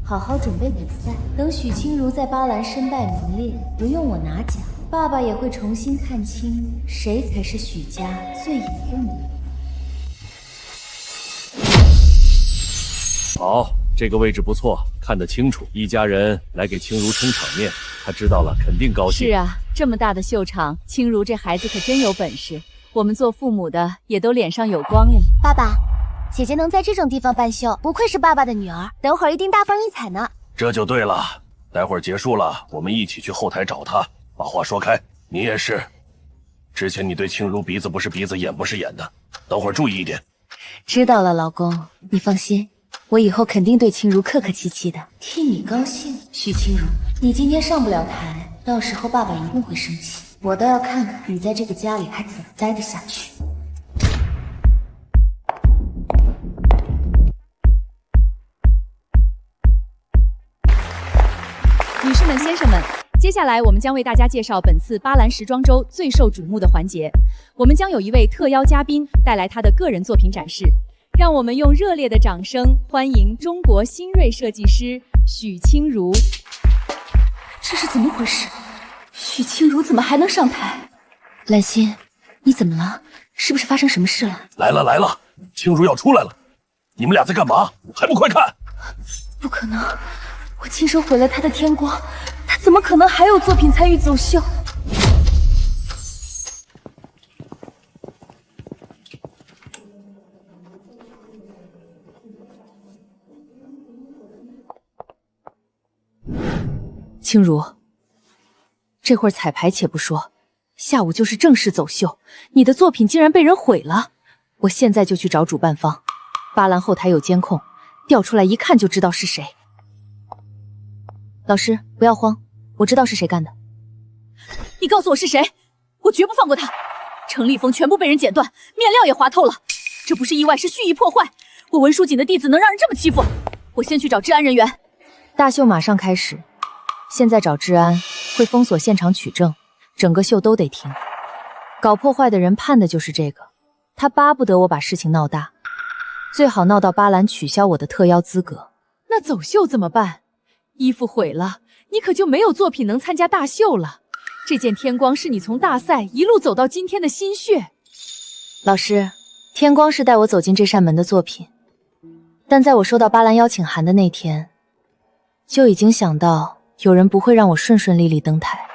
好好准备比赛，等许清如在巴兰身败名裂，不用我拿奖，爸爸也会重新看清谁才是许家最有用的人。好，这个位置不错，看得清楚。一家人来给清如撑场面，他知道了肯定高兴。是啊，这么大的秀场，清如这孩子可真有本事。我们做父母的也都脸上有光呀。爸爸，姐姐能在这种地方办秀，不愧是爸爸的女儿，等会儿一定大放异彩呢。这就对了，待会儿结束了，我们一起去后台找他，把话说开。你也是，之前你对清如鼻子不是鼻子，眼不是眼的，等会儿注意一点。知道了，老公，你放心。我以后肯定对清如客客气气的，替你高兴。许清如，你今天上不了台，到时候爸爸一定会生气。我倒要看看你在这个家里还怎么待得下去。女士们、先生们，接下来我们将为大家介绍本次巴兰时装周最受瞩目的环节，我们将有一位特邀嘉宾带来他的个人作品展示。让我们用热烈的掌声欢迎中国新锐设计师许清如。这是怎么回事？许清如怎么还能上台？兰心，你怎么了？是不是发生什么事了？来了来了，清如要出来了，你们俩在干嘛？还不快看！不可能，我亲手毁了他的天光，他怎么可能还有作品参与走秀？清如，这会儿彩排且不说，下午就是正式走秀，你的作品竟然被人毁了！我现在就去找主办方，巴兰后台有监控，调出来一看就知道是谁。老师，不要慌，我知道是谁干的。你告诉我是谁，我绝不放过他！程立峰全部被人剪断，面料也划透了，这不是意外，是蓄意破坏。我文书锦的弟子能让人这么欺负？我先去找治安人员。大秀马上开始，现在找治安会封锁现场取证，整个秀都得停。搞破坏的人盼的就是这个，他巴不得我把事情闹大，最好闹到巴兰取消我的特邀资格。那走秀怎么办？衣服毁了，你可就没有作品能参加大秀了。这件天光是你从大赛一路走到今天的心血。老师，天光是带我走进这扇门的作品，但在我收到巴兰邀请函的那天，就已经想到有人不会让我顺顺利利登台。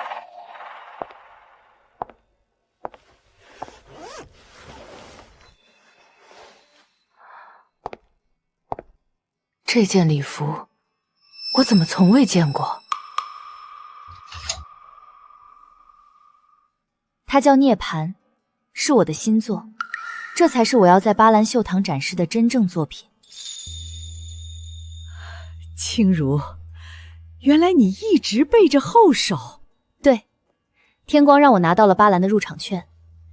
这件礼服，我怎么从未见过？它叫涅槃，是我的新作，这才是我要在巴兰秀堂展示的真正作品。清如，原来你一直背着后手。对，天光让我拿到了巴兰的入场券，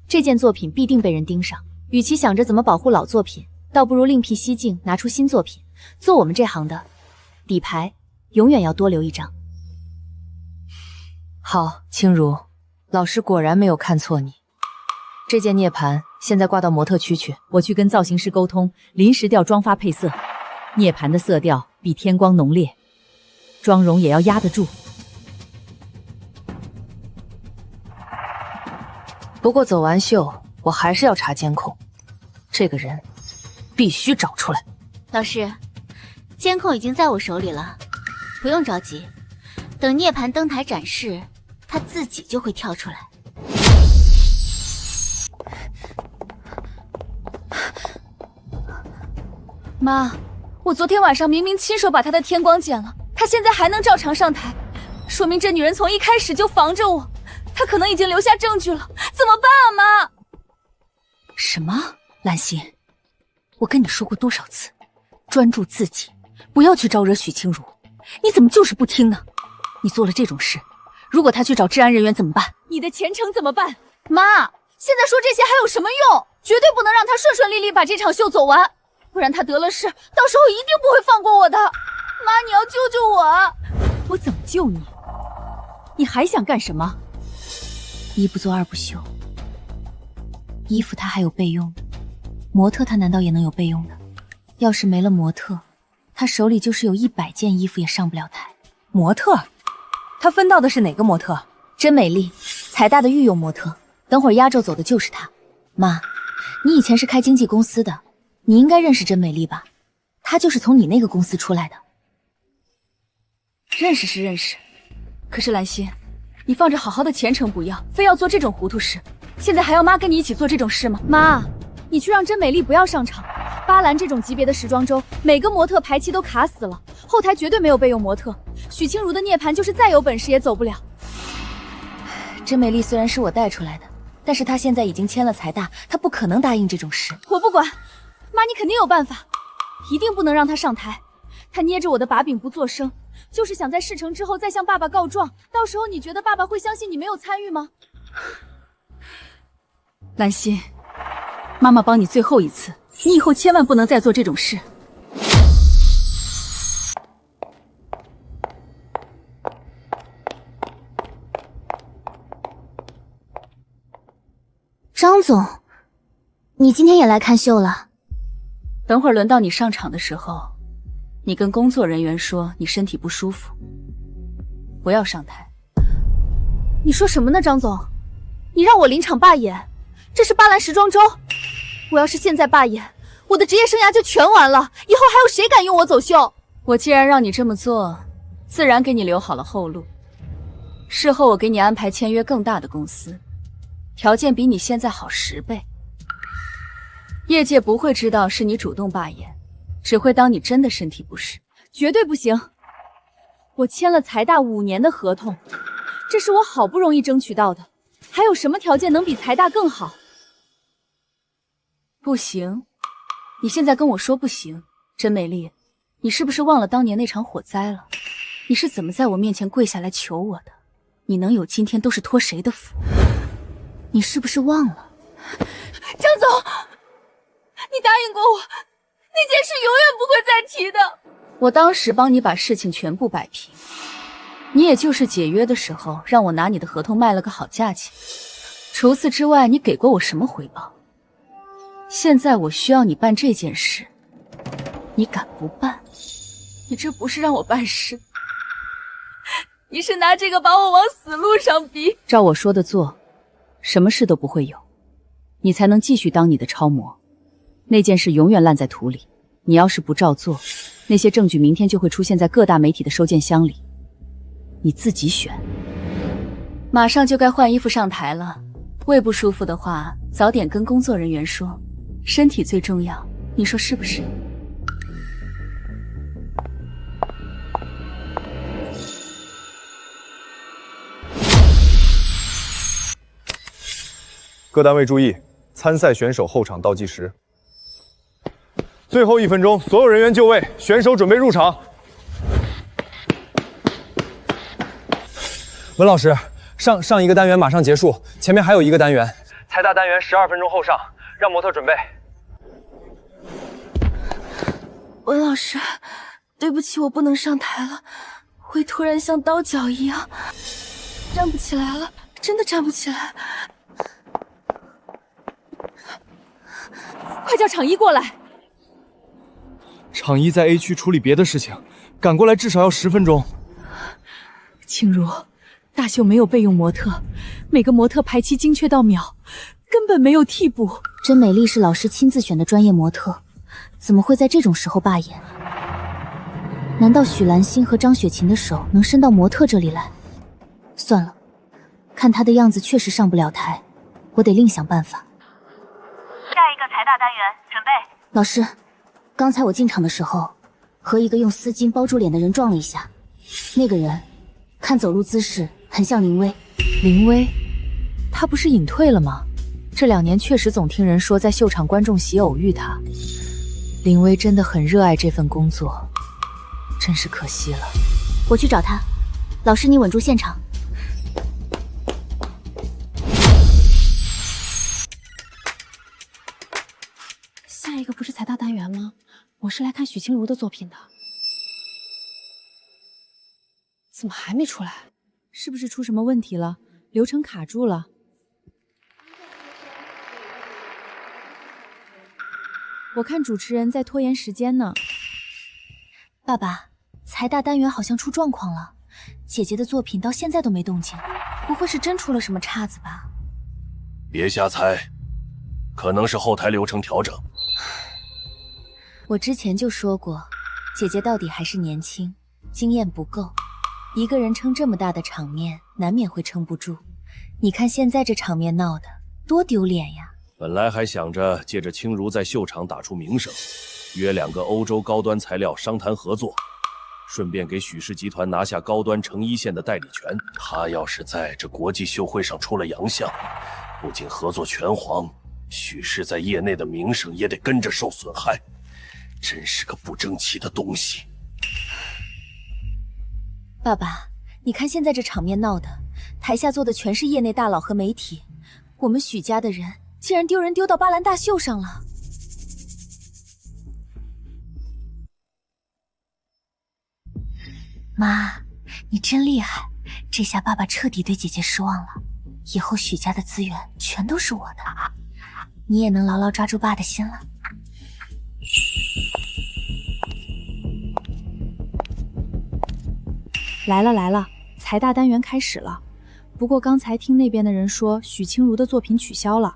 这件作品必定被人盯上。与其想着怎么保护老作品，倒不如另辟蹊径，拿出新作品。做我们这行的，底牌永远要多留一张。好，清如，老师果然没有看错你。这件涅槃现在挂到模特区去，我去跟造型师沟通，临时调妆发配色。涅槃的色调比天光浓烈，妆容也要压得住。不过走完秀，我还是要查监控，这个人必须找出来。老师，监控已经在我手里了，不用着急，等涅槃登台展示，他自己就会跳出来。妈，我昨天晚上明明亲手把她的天光剪了，她现在还能照常上台，说明这女人从一开始就防着我，她可能已经留下证据了，怎么办啊，妈？什么？兰心，我跟你说过多少次，专注自己，不要去招惹许清如，你怎么就是不听呢？你做了这种事，如果他去找治安人员怎么办？你的前程怎么办？妈，现在说这些还有什么用？绝对不能让她顺顺利利把这场秀走完，不然她得了势，到时候一定不会放过我的。妈，你要救救我！我怎么救你？你还想干什么？一不做二不休。衣服他还有备用的，模特他难道也能有备用的？要是没了模特，他手里就是有100件衣服也上不了台。模特？他分到的是哪个模特？真美丽，财大的御用模特。等会儿压轴走的就是她。妈，你以前是开经纪公司的，你应该认识真美丽吧？她就是从你那个公司出来的。认识是认识，可是兰心，你放着好好的前程不要，非要做这种糊涂事，现在还要妈跟你一起做这种事吗？妈，你去让真美丽不要上场。巴兰这种级别的时装周，每个模特排期都卡死了，后台绝对没有备用模特。许清如的涅槃就是再有本事也走不了。真美丽虽然是我带出来的，但是她现在已经签了财大，她不可能答应这种事。我不管，妈，你肯定有办法，一定不能让她上台。她捏着我的把柄不作声，就是想在事成之后再向爸爸告状，到时候你觉得爸爸会相信你没有参与吗？兰心，妈妈帮你最后一次，你以后千万不能再做这种事。张总，你今天也来看秀了？等会儿轮到你上场的时候，你跟工作人员说你身体不舒服，不要上台。你说什么呢，张总？你让我临场罢演，这是巴兰时装周，我要是现在罢演，我的职业生涯就全完了，以后还有谁敢用我走秀？我既然让你这么做，自然给你留好了后路。事后我给你安排签约更大的公司，条件比你现在好10倍。业界不会知道是你主动罢演，只会当你真的身体不适。绝对不行！我签了财大5年的合同，这是我好不容易争取到的，还有什么条件能比财大更好？不行？你现在跟我说不行？真美丽，你是不是忘了当年那场火灾了？你是怎么在我面前跪下来求我的？你能有今天都是托谁的福？你是不是忘了？张总，你答应过我，那件事永远不会再提的。我当时帮你把事情全部摆平，你也就是解约的时候让我拿你的合同卖了个好价钱，除此之外，你给过我什么回报？现在我需要你办这件事，你敢不办？你这不是让我办事，你是拿这个把我往死路上逼。照我说的做，什么事都不会有，你才能继续当你的超模。那件事永远烂在土里，你要是不照做，那些证据明天就会出现在各大媒体的收件箱里，你自己选。马上就该换衣服上台了，胃不舒服的话，早点跟工作人员说，身体最重要，你说是不是？各单位注意，参赛选手后场倒计时。最后1分钟，所有人员就位，选手准备入场。文老师，上一个单元马上结束，前面还有一个单元，财大单元12分钟后上，让模特准备。文老师，对不起，我不能上台了，会突然像刀绞一样，站不起来了，真的站不起来。快叫场医过来！场医在 A 区处理别的事情，赶过来至少要10分钟。庆如，大秀没有备用模特，每个模特排期精确到秒，根本没有替补。甄美丽是老师亲自选的专业模特，怎么会在这种时候罢演？难道许兰心和张雪琴的手能伸到模特这里来？算了，看她的样子确实上不了台，我得另想办法。下一个财大单元准备。老师，刚才我进场的时候，和一个用丝巾包住脸的人撞了一下，那个人看走路姿势很像林薇。林薇，她不是隐退了吗？这2年确实总听人说在秀场观众席偶遇她。林薇真的很热爱这份工作，真是可惜了。我去找她。老师，你稳住现场。下一个不是财大单元吗？我是来看许清如的作品的。怎么还没出来？是不是出什么问题了？流程卡住了？我看主持人在拖延时间呢。爸爸，财大单元好像出状况了，姐姐的作品到现在都没动静，不会是真出了什么岔子吧？别瞎猜，可能是后台流程调整。我之前就说过，姐姐到底还是年轻，经验不够，一个人撑这么大的场面，难免会撑不住。你看现在这场面闹的多丢脸呀！本来还想着借着清如在秀场打出名声，约2个欧洲高端材料商谈合作，顺便给许氏集团拿下高端成衣线的代理权。他要是在这国际秀会上出了洋相，不仅合作全黄，许氏在业内的名声也得跟着受损害。真是个不争气的东西。爸爸，你看现在这场面闹的，台下坐的全是业内大佬和媒体，我们许家的人竟然丢人丢到巴兰大秀上了。妈，你真厉害，这下爸爸彻底对姐姐失望了，以后许家的资源全都是我的，你也能牢牢抓住爸的心了。来了来了，财大单元开始了。不过刚才听那边的人说，许清如的作品取消了。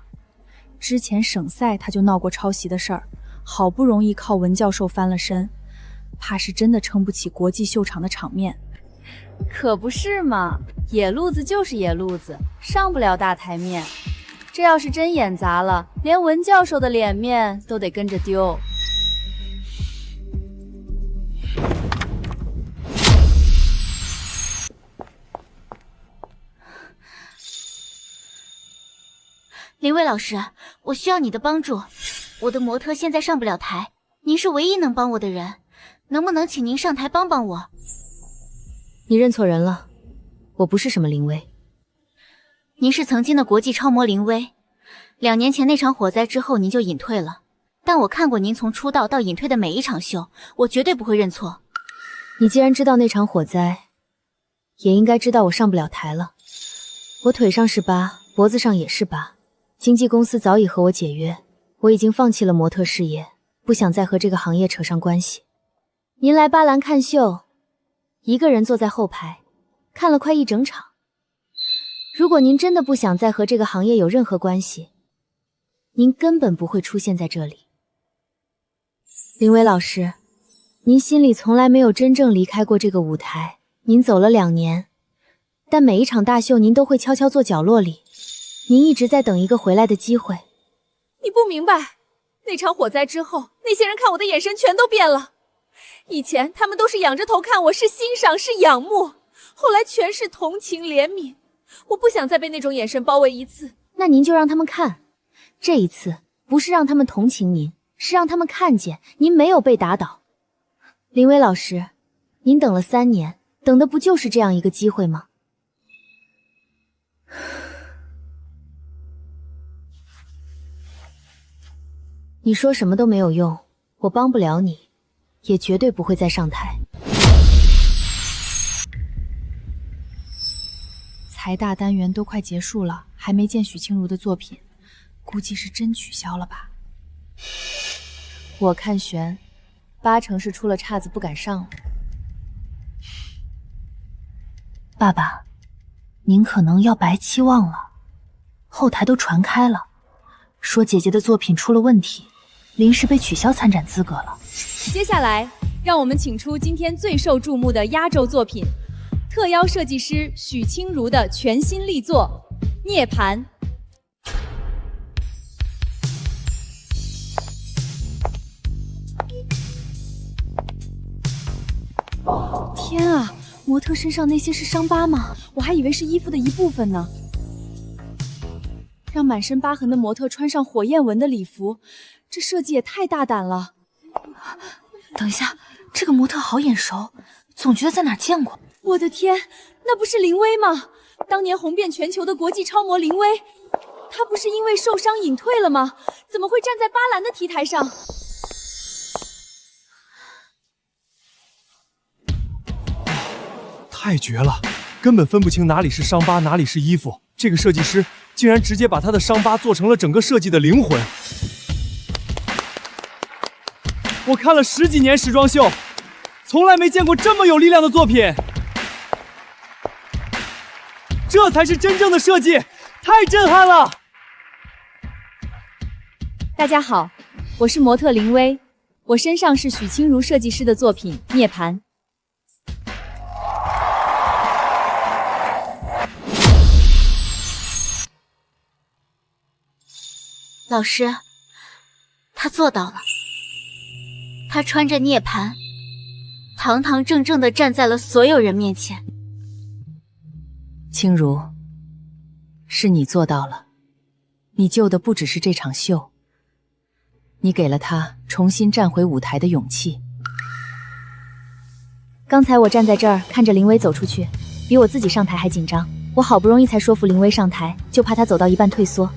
之前省赛他就闹过抄袭的事儿，好不容易靠文教授翻了身，怕是真的撑不起国际秀场的场面。可不是嘛，野路子就是野路子，上不了大台面。这要是真演砸了，连文教授的脸面都得跟着丢。林薇老师，我需要你的帮助。我的模特现在上不了台，您是唯一能帮我的人，能不能请您上台帮帮我？你认错人了，我不是什么林薇。您是曾经的国际超模林薇，2年前那场火灾之后您就隐退了，但我看过您从出道到隐退的每一场秀，我绝对不会认错。你既然知道那场火灾，也应该知道我上不了台了。我腿上是疤，脖子上也是疤。经纪公司早已和我解约，我已经放弃了模特事业，不想再和这个行业扯上关系。您来巴兰看秀，一个人坐在后排，看了快1整场。如果您真的不想再和这个行业有任何关系，您根本不会出现在这里。林薇老师，您心里从来没有真正离开过这个舞台。您走了2年，但每一场大秀您都会悄悄坐角落里，您一直在等一个回来的机会。你不明白，那场火灾之后，那些人看我的眼神全都变了。以前他们都是仰着头看我，是欣赏，是仰慕，后来全是同情怜悯。我不想再被那种眼神包围一次。那您就让他们看，这一次不是让他们同情您，是让他们看见您没有被打倒。林薇老师，您等了3年，等的不就是这样一个机会吗？你说什么都没有用，我帮不了你，也绝对不会再上台。财大单元都快结束了，还没见许清如的作品，估计是真取消了吧。我看悬，8成是出了岔子不敢上了。爸爸，您可能要白期望了。后台都传开了，说姐姐的作品出了问题，临时被取消参展资格了。接下来，让我们请出今天最受注目的压轴作品，特邀设计师许清如的全新力作《涅槃》。天啊，模特身上那些是伤疤吗？我还以为是衣服的一部分呢。让满身疤痕的模特穿上火焰纹的礼服，这设计也太大胆了。等一下，这个模特好眼熟，总觉得在哪儿见过。我的天，那不是林薇吗？当年红遍全球的国际超模林薇，她不是因为受伤隐退了吗？怎么会站在巴兰的 T 台上？太绝了，根本分不清哪里是伤疤，哪里是衣服。这个设计师竟然直接把他的伤疤做成了整个设计的灵魂。我看了10几年时装秀，从来没见过这么有力量的作品。这才是真正的设计，太震撼了！大家好，我是模特林薇，我身上是许清如设计师的作品《涅槃》。老师，他做到了。他穿着涅槃，堂堂正正地站在了所有人面前。清如，是你做到了。你救的不只是这场秀，你给了他重新站回舞台的勇气。刚才我站在这儿看着林薇走出去，比我自己上台还紧张。我好不容易才说服林薇上台，就怕她走到一半退缩。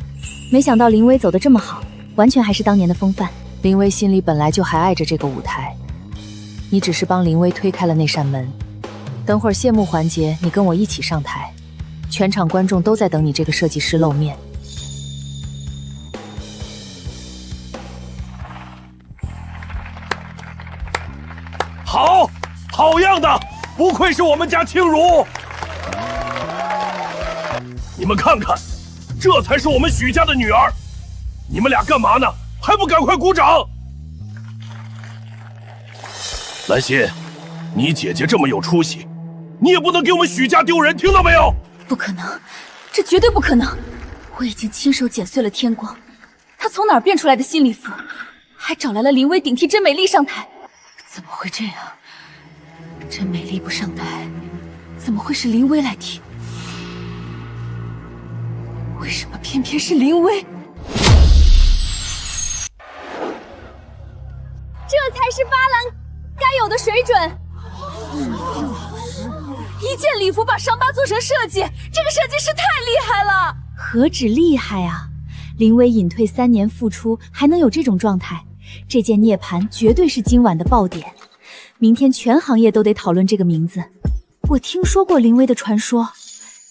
没想到林薇走得这么好，完全还是当年的风范。林薇心里本来就还爱着这个舞台，你只是帮林薇推开了那扇门。等会儿谢幕环节，你跟我一起上台，全场观众都在等你这个设计师露面。好，好样的，不愧是我们家清如。你们看看，这才是我们许家的女儿。你们俩干嘛呢？还不赶快鼓掌！兰心，你姐姐这么有出息，你也不能给我们许家丢人，听到没有？不可能，这绝对不可能！我已经亲手剪碎了天光，他从哪儿变出来的新礼服？还找来了林薇顶替真美丽上台。怎么会这样？真美丽不上台，怎么会是林薇来替？为什么偏偏是林薇？这才是巴兰该有的水准。一件礼服把伤疤做成设计，这个设计师太厉害了。何止厉害啊！林薇隐退3年复出，还能有这种状态，这件涅槃绝对是今晚的爆点。明天全行业都得讨论这个名字。我听说过林薇的传说，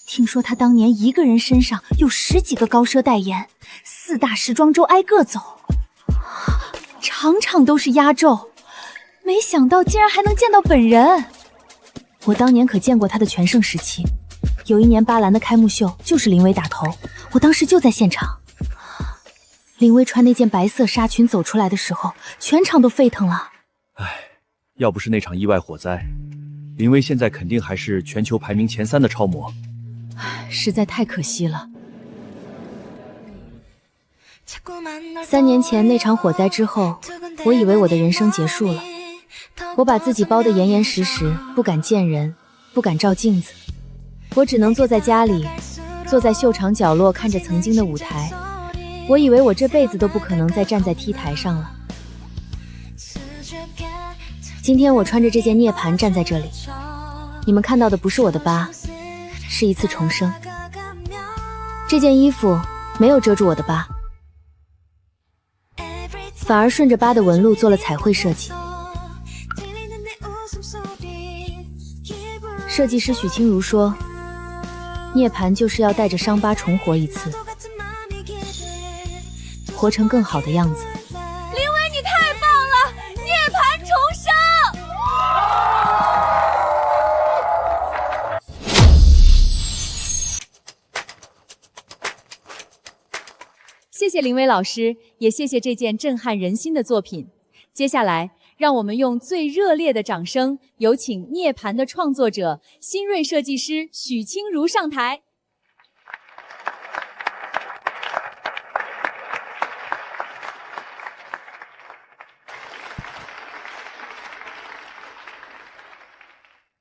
听说他当年一个人身上有10几个高奢代言，4大时装周挨个走，场场都是压轴，没想到竟然还能见到本人。我当年可见过他的全盛时期，有一年巴兰的开幕秀就是林薇打头，我当时就在现场。林薇穿那件白色纱裙走出来的时候，全场都沸腾了。要不是那场意外火灾，林薇现在肯定还是全球排名前3的超模。实在太可惜了。3年前那场火灾之后，我以为我的人生结束了。我把自己包得严严实实，不敢见人，不敢照镜子。我只能坐在家里，坐在秀场角落看着曾经的舞台。我以为我这辈子都不可能再站在 T 台上了。今天我穿着这件涅槃站在这里，你们看到的不是我的疤，是一次重生。这件衣服没有遮住我的疤，反而顺着疤的纹路做了彩绘设计。设计师许清如说，涅槃就是要带着伤疤重活一次，活成更好的样子。林薇，你太棒了！涅槃重生！谢谢林薇老师，也谢谢这件震撼人心的作品。接下来，让我们用最热烈的掌声，有请涅槃的创作者、新锐设计师许清如上台。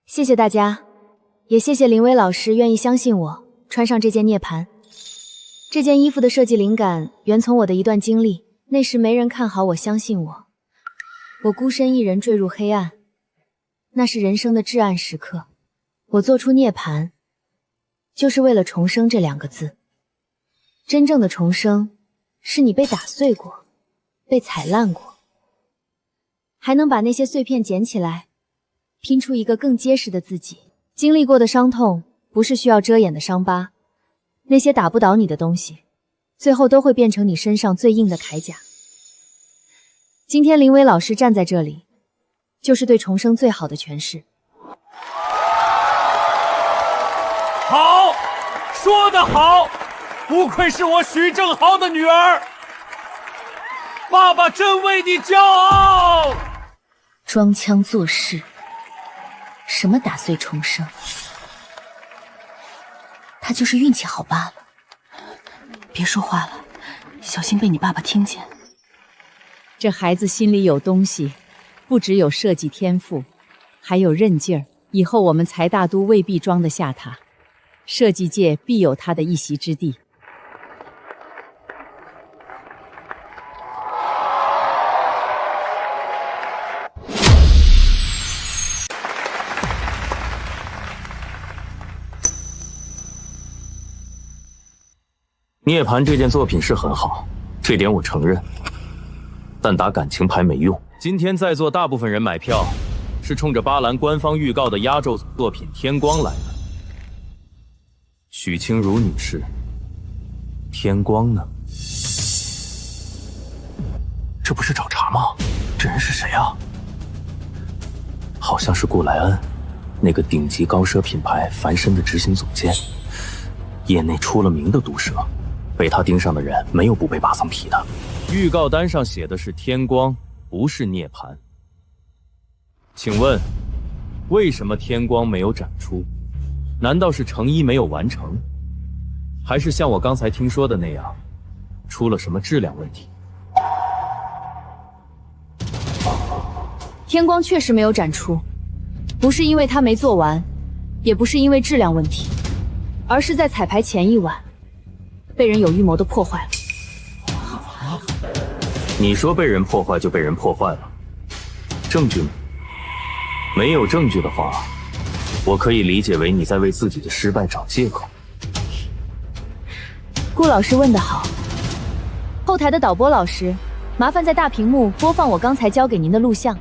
谢谢大家，也谢谢林薇老师愿意相信我，穿上这件涅槃。这件衣服的设计灵感源从我的一段经历，那时没人看好我，相信我。我孤身一人坠入黑暗，那是人生的至暗时刻。我做出涅槃，就是为了重生这2个字。真正的重生，是你被打碎过，被踩烂过，还能把那些碎片捡起来，拼出一个更结实的自己。经历过的伤痛，不是需要遮掩的伤疤，那些打不倒你的东西，最后都会变成你身上最硬的铠甲。今天林薇老师站在这里，就是对重生最好的诠释。好，说得好，不愧是我许正豪的女儿，爸爸真为你骄傲。装腔作势，什么打碎重生？他就是运气好罢了。别说话了，小心被你爸爸听见。这孩子心里有东西，不只有设计天赋，还有韧劲儿。以后我们财大都未必装得下他，设计界必有他的一席之地。涅槃这件作品是很好，这点我承认。但打感情牌没用。今天在座大部分人买票，是冲着巴兰官方预告的压轴作品《天光》来的。许清如女士，天光呢？这不是找茬吗？这人是谁啊？好像是顾莱恩，那个顶级高奢品牌凡参的执行总监，业内出了名的毒舌，被他盯上的人没有不被扒层皮的。预告单上写的是天光，不是涅槃。请问，为什么天光没有展出？难道是成衣没有完成，还是像我刚才听说的那样，出了什么质量问题？天光确实没有展出，不是因为他没做完，也不是因为质量问题，而是在彩排前一晚，被人有预谋的破坏了。你说被人破坏就被人破坏了，证据呢？没有证据的话，我可以理解为你在为自己的失败找借口。顾老师问得好，后台的导播老师，麻烦在大屏幕播放我刚才交给您的录像。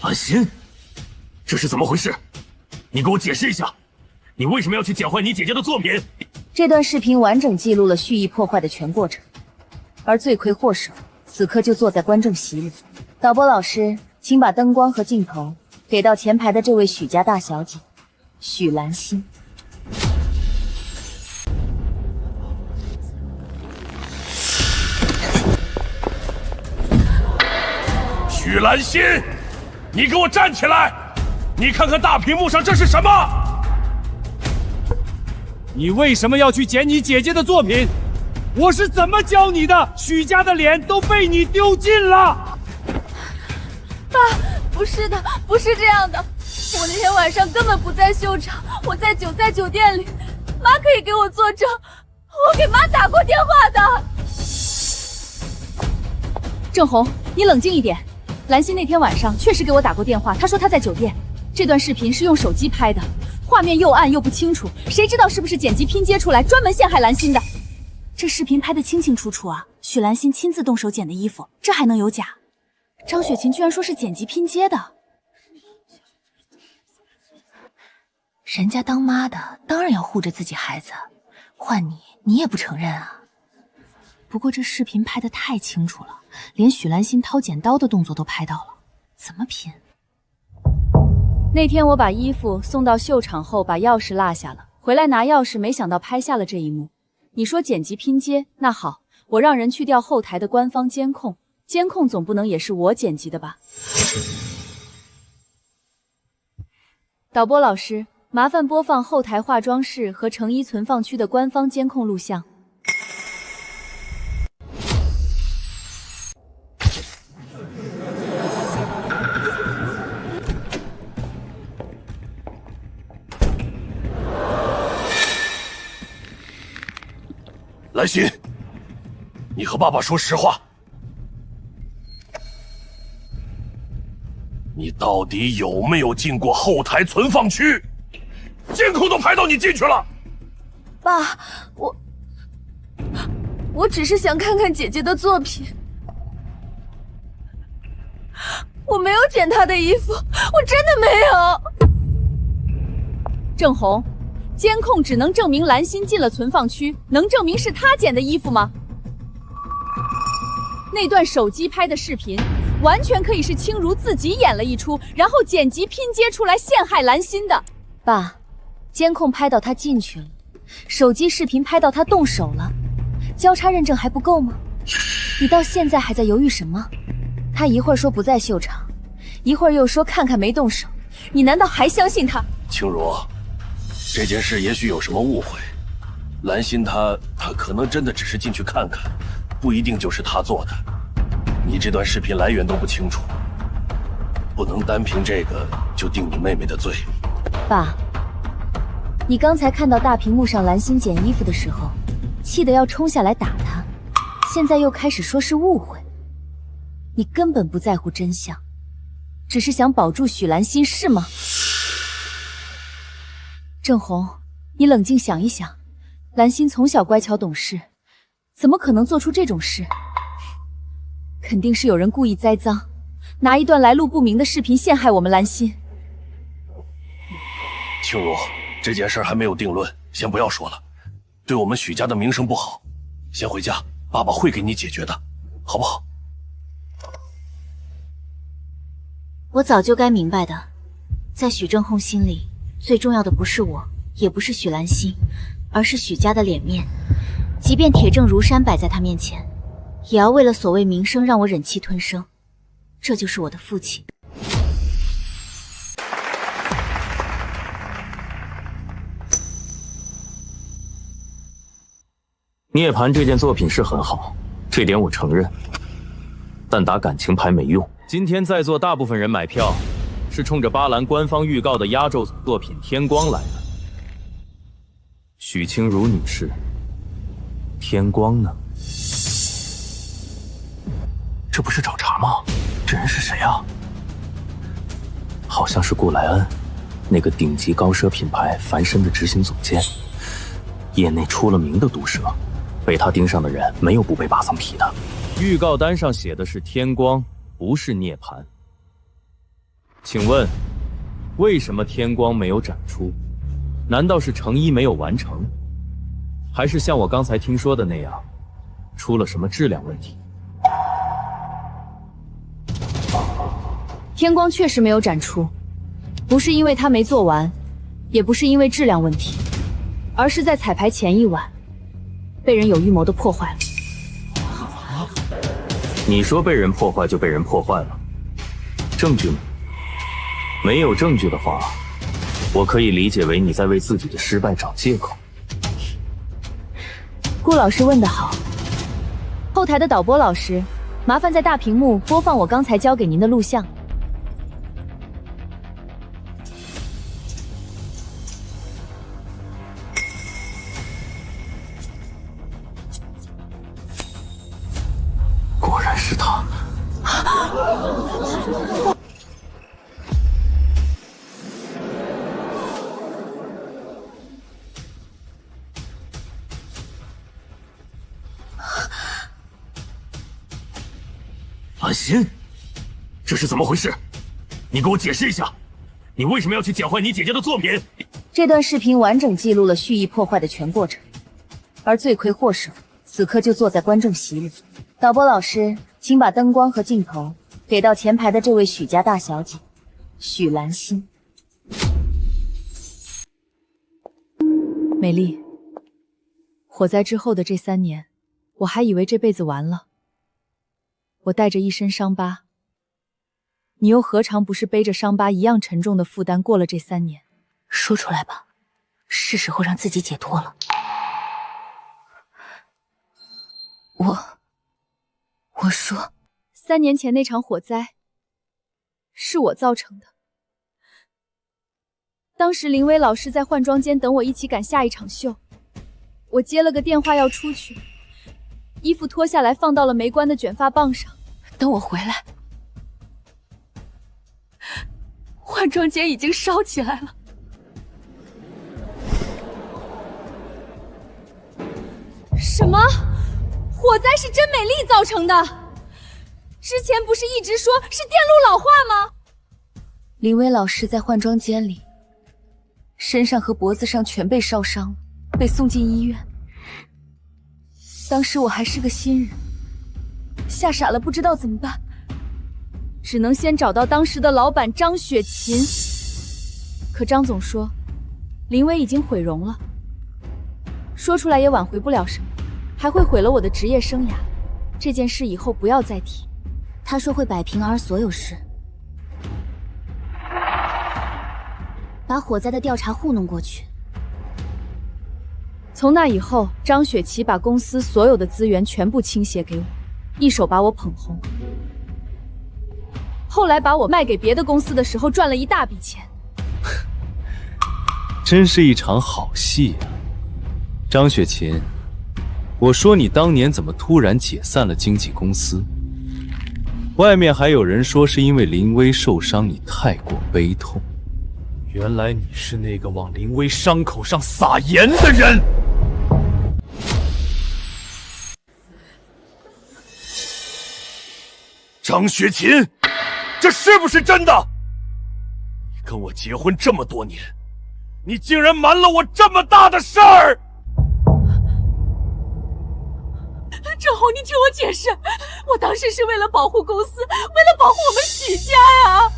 蓝心，这是怎么回事？你给我解释一下，你为什么要去剪坏你姐姐的作品？这段视频完整记录了蓄意破坏的全过程，而罪魁祸首此刻就坐在观众席里。导播老师，请把灯光和镜头给到前排的这位许家大小姐，许兰心。许兰心，你给我站起来！你看看大屏幕上这是什么？你为什么要去剪你姐姐的作品？我是怎么教你的？许家的脸都被你丢尽了。爸，不是的，不是这样的。我那天晚上根本不在秀场，我在酒店里。妈可以给我作证，我给妈打过电话的。郑红，你冷静一点。兰心那天晚上确实给我打过电话，她说她在酒店。这段视频是用手机拍的，画面又暗又不清楚，谁知道是不是剪辑拼接出来，专门陷害兰心的？这视频拍得清清楚楚啊，许兰心亲自动手剪的衣服，这还能有假？张雪琴居然说是剪辑拼接的。人家当妈的当然要护着自己孩子，换你也不承认啊。不过这视频拍得太清楚了，连许兰心掏剪刀的动作都拍到了，怎么拼？那天我把衣服送到秀场后，把钥匙落下了，回来拿钥匙，没想到拍下了这一幕。你说剪辑拼接，那好，我让人去调后台的官方监控，监控总不能也是我剪辑的吧？导播老师，麻烦播放后台化妆室和成衣存放区的官方监控录像。兰心，你和爸爸说实话，你到底有没有进过后台存放区？监控都拍到你进去了。爸，我只是想看看姐姐的作品，我没有剪她的衣服，我真的没有。郑红，监控只能证明兰心进了存放区，能证明是她剪的衣服吗？那段手机拍的视频，完全可以是清如自己演了一出，然后剪辑拼接出来陷害兰心的。爸，监控拍到她进去了，手机视频拍到她动手了，交叉认证还不够吗？你到现在还在犹豫什么？她一会儿说不在秀场，一会儿又说看看没动手，你难道还相信她？清如，这件事也许有什么误会，兰心她可能真的只是进去看看，不一定就是她做的。你这段视频来源都不清楚，不能单凭这个就定你妹妹的罪。爸，你刚才看到大屏幕上兰心剪衣服的时候，气得要冲下来打她，现在又开始说是误会。你根本不在乎真相，只是想保住许兰心，是吗？郑红，你冷静想一想，兰心从小乖巧懂事，怎么可能做出这种事？肯定是有人故意栽赃，拿一段来路不明的视频陷害我们兰心。清如，这件事还没有定论，先不要说了，对我们许家的名声不好。先回家，爸爸会给你解决的，好不好？我早就该明白的，在许正红心里，最重要的不是我，也不是许兰心，而是许家的脸面。即便铁证如山摆在他面前，也要为了所谓名声让我忍气吞声。这就是我的父亲。涅槃这件作品是很好，这点我承认，但打感情牌没用。今天在座大部分人买票，是冲着巴兰官方预告的压轴作品《天光》来的。许清如女士，天光呢？这不是找茬吗？这人是谁啊？好像是顾莱恩，那个顶级高奢品牌凡参的执行总监，业内出了名的毒舌，被他盯上的人没有不被扒层皮的。预告单上写的是天光，不是涅槃。请问，为什么天光没有展出？难道是成衣没有完成，还是像我刚才听说的那样，出了什么质量问题？天光确实没有展出，不是因为它没做完，也不是因为质量问题，而是在彩排前一晚，被人有预谋的破坏了。你说被人破坏就被人破坏了，证据呢？没有证据的话，我可以理解为你在为自己的失败找借口。顾老师问得好，后台的导播老师，麻烦在大屏幕播放我刚才交给您的录像。果然是他。安心，这是怎么回事？你给我解释一下，你为什么要去剪坏你姐姐的作品？这段视频完整记录了蓄意破坏的全过程，而罪魁祸首此刻就坐在观众席里。导播老师，请把灯光和镜头给到前排的这位许家大小姐，许兰心。美丽，火灾之后的这3年，我还以为这辈子完了。我带着一身伤疤，你又何尝不是背着伤疤一样沉重的负担过了这3年？说出来吧，是时候让自己解脱了。我说，3年前那场火灾是我造成的。当时林薇老师在换装间等我一起赶下一场秀，我接了个电话要出去，衣服脱下来放到了没关的卷发棒上。等我回来，换装间已经烧起来了。什么？火灾是真美丽造成的？之前不是一直说是电路老化吗？林薇老师在换装间里，身上和脖子上全被烧伤了，被送进医院。当时我还是个新人，吓傻了，不知道怎么办，只能先找到当时的老板张雪琴。可张总说，林薇已经毁容了，说出来也挽回不了什么，还会毁了我的职业生涯。这件事以后不要再提。他说会摆平儿所有事，把火灾的调查糊弄过去。从那以后，张雪琪把公司所有的资源全部倾斜给我，一手把我捧红。后来把我卖给别的公司的时候，赚了一大笔钱。真是一场好戏啊，张雪琴。我说你当年怎么突然解散了经纪公司？外面还有人说是因为林薇受伤，你太过悲痛。原来你是那个往林薇伤口上撒盐的人。张雪琴，这是不是真的？你跟我结婚这么多年，你竟然瞒了我这么大的事儿！郑红，你听我解释，我当时是为了保护公司，为了保护我们许家呀。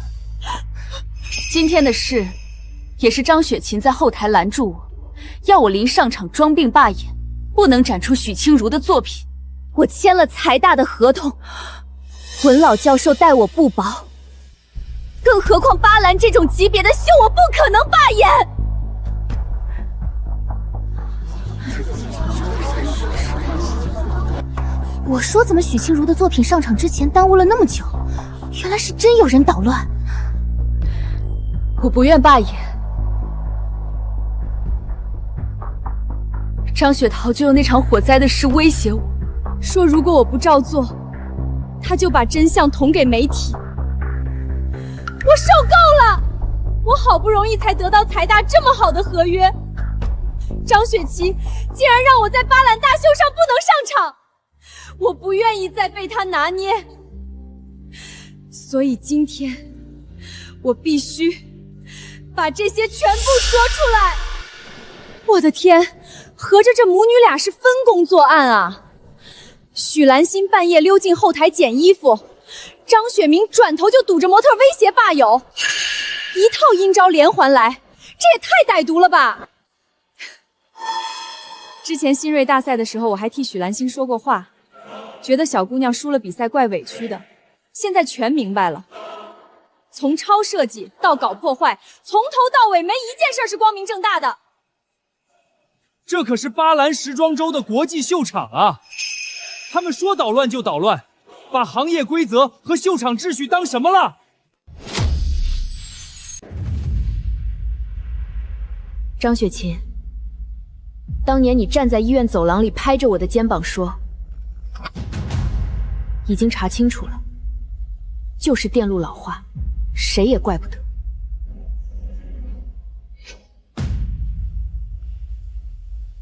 今天的事，也是张雪琴在后台拦住我，要我临上场装病罢演，不能展出许清如的作品。我签了财大的合同，文老教授待我不薄，更何况巴兰这种级别的秀，我不可能罢演。我说怎么许清如的作品上场之前耽误了那么久？原来是真有人捣乱。我不愿罢演。张雪桃就用那场火灾的事威胁我，说如果我不照做，他就把真相捅给媒体。我受够了！我好不容易才得到财大这么好的合约，张雪琪竟然让我在巴兰大秀上不能上场。我不愿意再被他拿捏，所以今天我必须把这些全部说出来。我的天，合着这母女俩是分工作案啊！许兰心半夜溜进后台捡衣服，张雪明转头就堵着模特威胁霸友，一套阴招连环来，这也太歹毒了吧！之前新锐大赛的时候，我还替许兰心说过话，觉得小姑娘输了比赛怪委屈的，现在全明白了。从抄设计到搞破坏，从头到尾没一件事是光明正大的。这可是巴兰时装周的国际秀场啊！他们说捣乱就捣乱，把行业规则和秀场秩序当什么了？张雪琴，当年你站在医院走廊里拍着我的肩膀说，已经查清楚了，就是电路老化，谁也怪不得。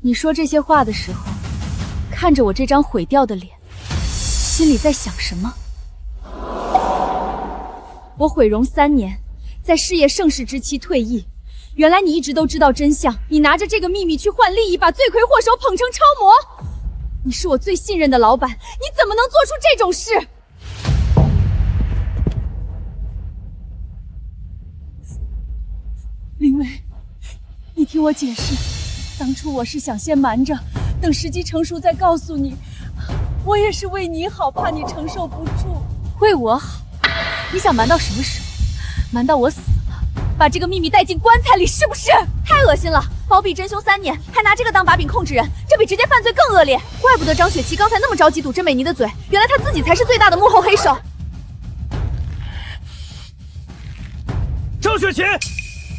你说这些话的时候，看着我这张毁掉的脸，心里在想什么？我毁容3年，在事业盛世之期退役。原来你一直都知道真相，你拿着这个秘密去换利益，把罪魁祸首捧成超模。你是我最信任的老板，你怎么能做出这种事？林薇，你听我解释，当初我是想先瞒着，等时机成熟再告诉你。我也是为你好，怕你承受不住。为我好？你想瞒到什么时候？瞒到我死了，把这个秘密带进棺材里，是不是？太恶心了！包庇真凶3年，还拿这个当把柄控制人，这比直接犯罪更恶劣。怪不得张雪琪刚才那么着急堵甄美妮的嘴，原来她自己才是最大的幕后黑手。张雪琴，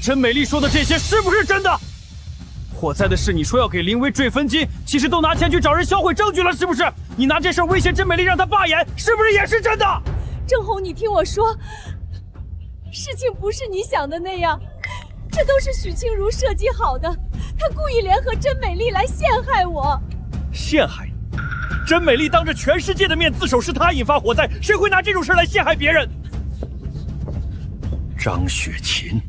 甄美丽说的这些是不是真的？火灾的事你说要给林薇坠分金，其实都拿钱去找人销毁证据了，是不是？你拿这事威胁甄美丽让她罢演，是不是也是真的？郑红，你听我说，事情不是你想的那样，这都是许清如设计好的，她故意联合甄美丽来陷害我。陷害你？甄美丽当着全世界的面自首是她引发火灾，谁会拿这种事来陷害别人？张雪琴，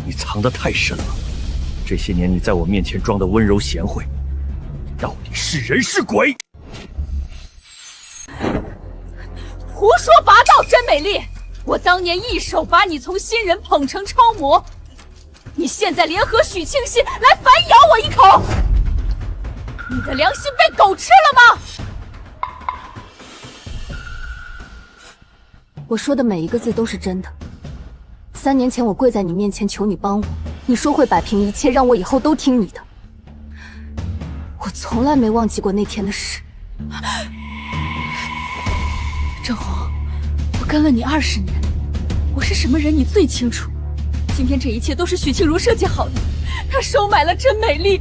你藏得太深了。这些年你在我面前装的温柔贤惠，到底是人是鬼？胡说八道，甄美丽！我当年一手把你从新人捧成超模，你现在联合许庆熙来反咬我一口，你的良心被狗吃了吗？我说的每一个字都是真的。3年前我跪在你面前求你帮我，你说会摆平一切，让我以后都听你的。我从来没忘记过那天的事。郑红，我跟了你20年，我是什么人你最清楚。今天这一切都是许庆如设计好的，他收买了甄美丽，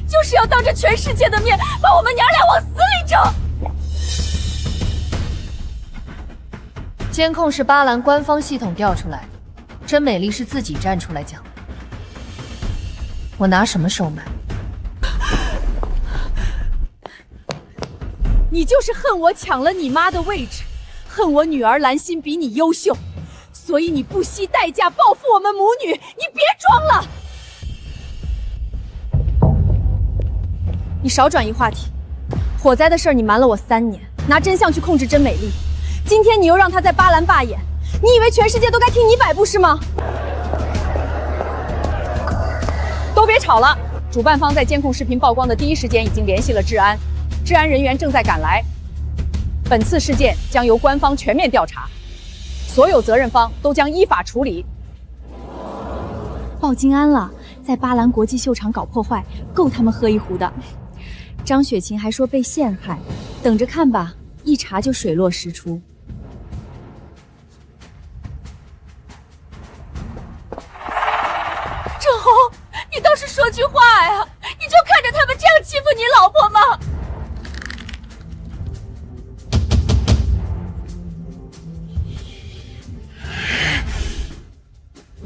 就是要当着全世界的面把我们娘俩往死里整。监控是巴兰官方系统调出来的，甄美丽是自己站出来讲。我拿什么收买？你就是恨我抢了你妈的位置，恨我女儿兰心比你优秀，所以你不惜代价报复我们母女，你别装了！你少转移话题。火灾的事儿你瞒了我3年，拿真相去控制甄美丽，今天你又让她在巴兰罢演，你以为全世界都该听你摆布是吗？都别吵了！主办方在监控视频曝光的第一时间已经联系了治安，治安人员正在赶来。本次事件将由官方全面调查，所有责任方都将依法处理。报金安了，在巴兰国际秀场搞破坏，够他们喝一壶的。张雪琴还说被陷害，等着看吧，一查就水落石出。郑红，你倒是说句话呀！你就看着他们这样欺负你老婆吗？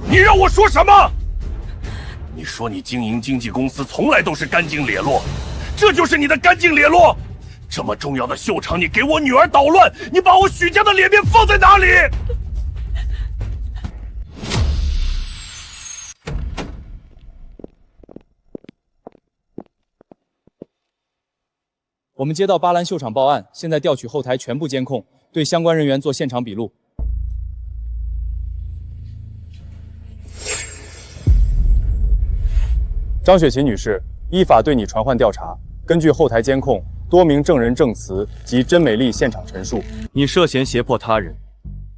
你让我说什么？你说你经营经纪公司从来都是干净磊落，这就是你的干净磊落？这么重要的秀场，你给我女儿捣乱，你把我许家的脸面放在哪里？我们接到巴兰秀场报案，现在调取后台全部监控，对相关人员做现场笔录。张雪琴女士，依法对你传唤调查。根据后台监控、多名证人证词及甄美丽现场陈述，你涉嫌胁迫他人，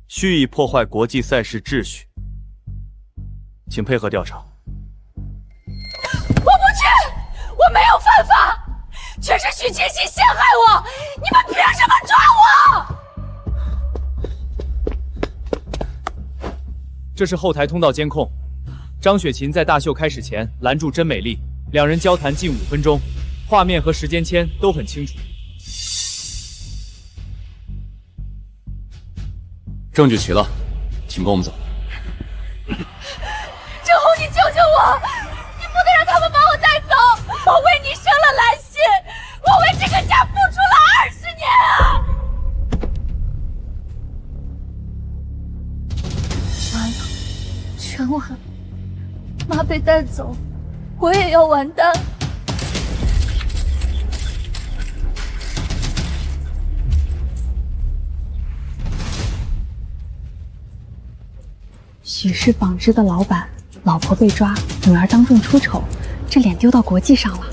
蓄意破坏国际赛事秩序，请配合调查。我不去，我没有犯法，全是许清溪陷害我，你们凭什么抓我？这是后台通道监控。张雪琴在大秀开始前拦住甄美丽，两人交谈近5分钟，画面和时间签都很清楚。证据齐了，请跟我们走。郑红，你救救我！你不能让他们把我带走！我为你生了兰心，我为这个家付出了20年啊！完了，全完了！妈被带走，我也要完蛋。许氏纺织的老板，老婆被抓，女儿当众出丑，这脸丢到国际上了。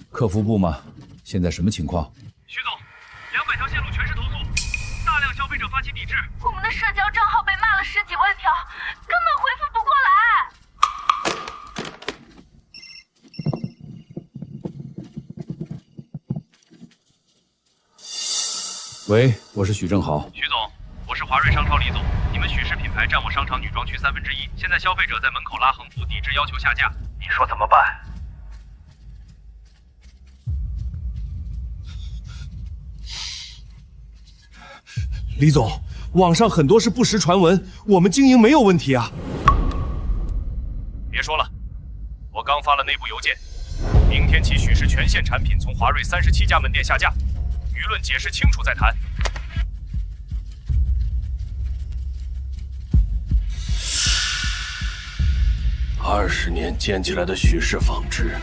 客服部吗？现在什么情况？徐总，200条线路全是投诉，大量消费者发起抵制。我们的社交账号被骂了10几万条，根本回复不过来。喂，我是许正豪。徐总，我是华瑞商超李总，你们许氏品牌占我商场女装区1/3，现在消费者在门口拉横幅抵制，要求下架，你说怎么办？李总，网上很多是不实传闻，我们经营没有问题啊。别说了，我刚发了内部邮件，明天起许氏全线产品从华瑞37家门店下架，舆论解释清楚再谈。20年建起来的许氏纺织，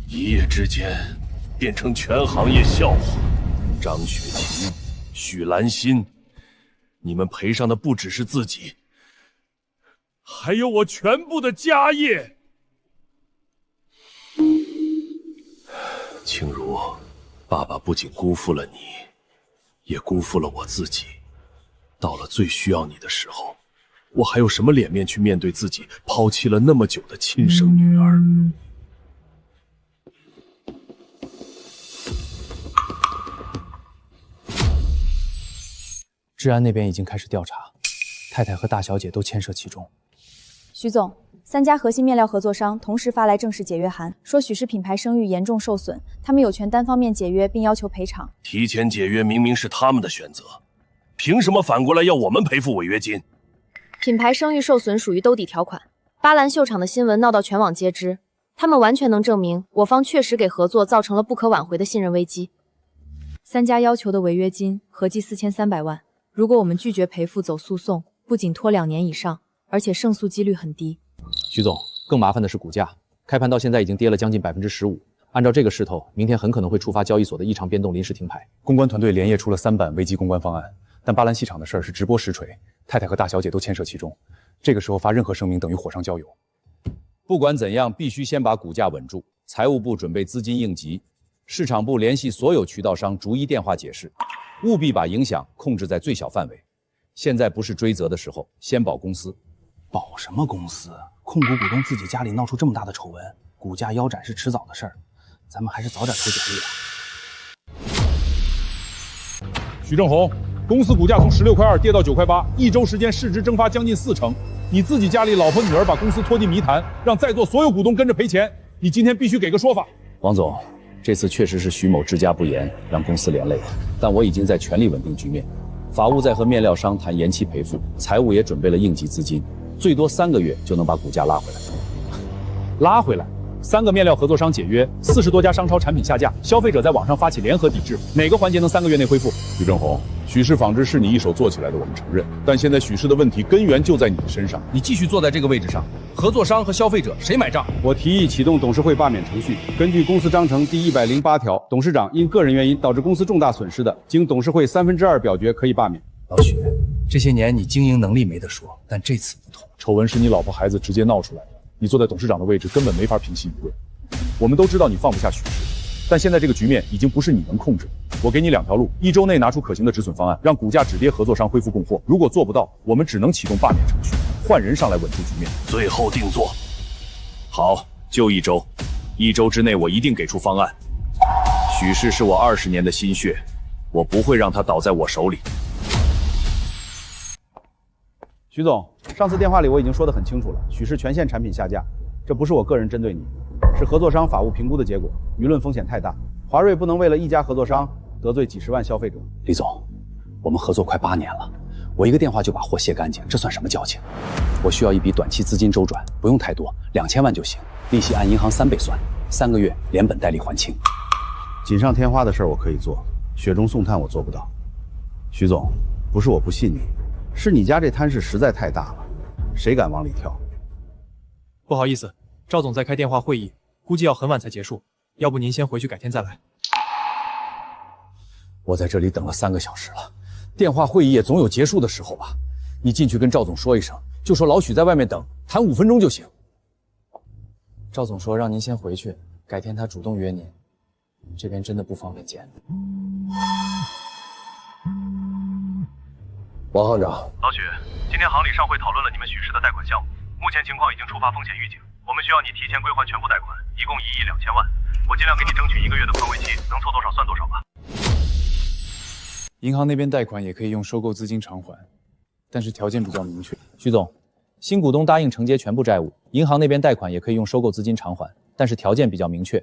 一夜之间变成全行业笑话。张雪琴、许兰心，你们赔上的不只是自己，还有我全部的家业。庆如，爸爸不仅辜负了你，也辜负了我自己。到了最需要你的时候，我还有什么脸面去面对自己抛弃了那么久的亲生女儿？治安那边已经开始调查，太太和大小姐都牵涉其中。徐总，3家核心面料合作商同时发来正式解约函，说许氏品牌声誉严重受损，他们有权单方面解约，并要求赔偿。提前解约明明是他们的选择，凭什么反过来要我们赔付违约金？品牌声誉受损属于兜底条款。巴兰秀场的新闻闹到全网皆知，他们完全能证明我方确实给合作造成了不可挽回的信任危机。3家要求的违约金合计4300万。如果我们拒绝赔付走诉讼，不仅拖2年以上，而且胜诉几率很低。徐总，更麻烦的是股价，开盘到现在已经跌了将近15%。按照这个势头，明天很可能会触发交易所的异常变动，临时停牌。公关团队连夜出了3版危机公关方案，但巴兰戏场的事儿是直播实锤，太太和大小姐都牵涉其中。这个时候发任何声明等于火上浇油。不管怎样，必须先把股价稳住。财务部准备资金应急，市场部联系所有渠道商逐一电话解释。务必把影响控制在最小范围。现在不是追责的时候，先保公司。保什么公司？控股股东自己家里闹出这么大的丑闻，股价腰斩是迟早的事儿，咱们还是早点出奖励吧。许正红，公司股价从16块2跌到9块8，1周时间市值蒸发将近40%。你自己家里老婆女儿把公司拖进泥潭，让在座所有股东跟着赔钱，你今天必须给个说法。王总，这次确实是徐某治家不严，让公司连累了，但我已经在全力稳定局面。法务在和面料商谈延期赔付，财务也准备了应急资金，最多3个月就能把股价拉回来。拉回来？ 3个面料合作商解约，40多家商超产品下架，消费者在网上发起联合抵制，哪个环节能3个月内恢复？许正红，许氏纺织是你一手做起来的，我们承认。但现在许氏的问题根源就在你的身上。你继续坐在这个位置上，合作商和消费者谁买账？我提议启动董事会罢免程序。根据公司章程第108条，董事长因个人原因导致公司重大损失的，经董事会2/3表决可以罢免。老许，这些年你经营能力没得说，但这次不同。丑闻是你老婆孩子直接闹出来的，你坐在董事长的位置根本没法平息舆论。我们都知道你放不下许氏，但现在这个局面已经不是你能控制的。我给你2条路，1周内拿出可行的止损方案，让股价止跌合作商恢复供货。如果做不到，我们只能启动罢免程序，换人上来稳住局面。最后定做。好，就1周，1周之内我一定给出方案。许氏是我20年的心血，我不会让它倒在我手里。徐总，上次电话里我已经说得很清楚了，许氏全线产品下架，这不是我个人针对你，是合作商法务评估的结果，舆论风险太大，华瑞不能为了1家合作商得罪几10万消费者。李总，我们合作快8年了，我一个电话就把货卸干净，这算什么交情？我需要一笔短期资金周转，不用太多，2000万就行，利息按银行3倍算，3个月连本带利还清。锦上添花的事儿我可以做，雪中送炭我做不到。徐总，不是我不信你，是你家这摊事实在太大了，谁敢往里跳？不好意思，赵总在开电话会议，估计要很晚才结束，要不您先回去，改天再来。我在这里等了3个小时了，电话会议也总有结束的时候吧？你进去跟赵总说一声，就说老许在外面等，谈5分钟就行。赵总说让您先回去，改天他主动约您，这边真的不方便见。王行长，老许，今天行里上会讨论了你们许氏的贷款项目，目前情况已经触发风险预警，我们需要你提前归还全部贷款，一共1亿2000万，我尽量给你争取1个月的宽慰期，能凑多少算多少吧。银行那边贷款也可以用收购资金偿还，但是条件比较明确。徐总，新股东答应承接全部债务，银行那边贷款也可以用收购资金偿还，但是条件比较明确，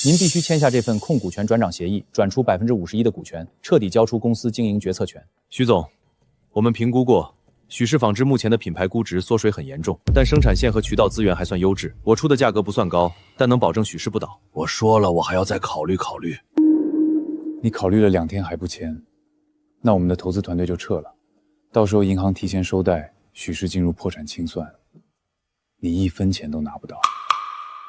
您必须签下这份控股权转账协议，转出51%的股权，彻底交出公司经营决策权。徐总，我们评估过，许氏纺织目前的品牌估值缩水很严重，但生产线和渠道资源还算优质。我出的价格不算高，但能保证许氏不倒。我说了，我还要再考虑考虑。你考虑了2天还不签，那我们的投资团队就撤了，到时候银行提前收贷，许氏进入破产清算，你1分钱都拿不到。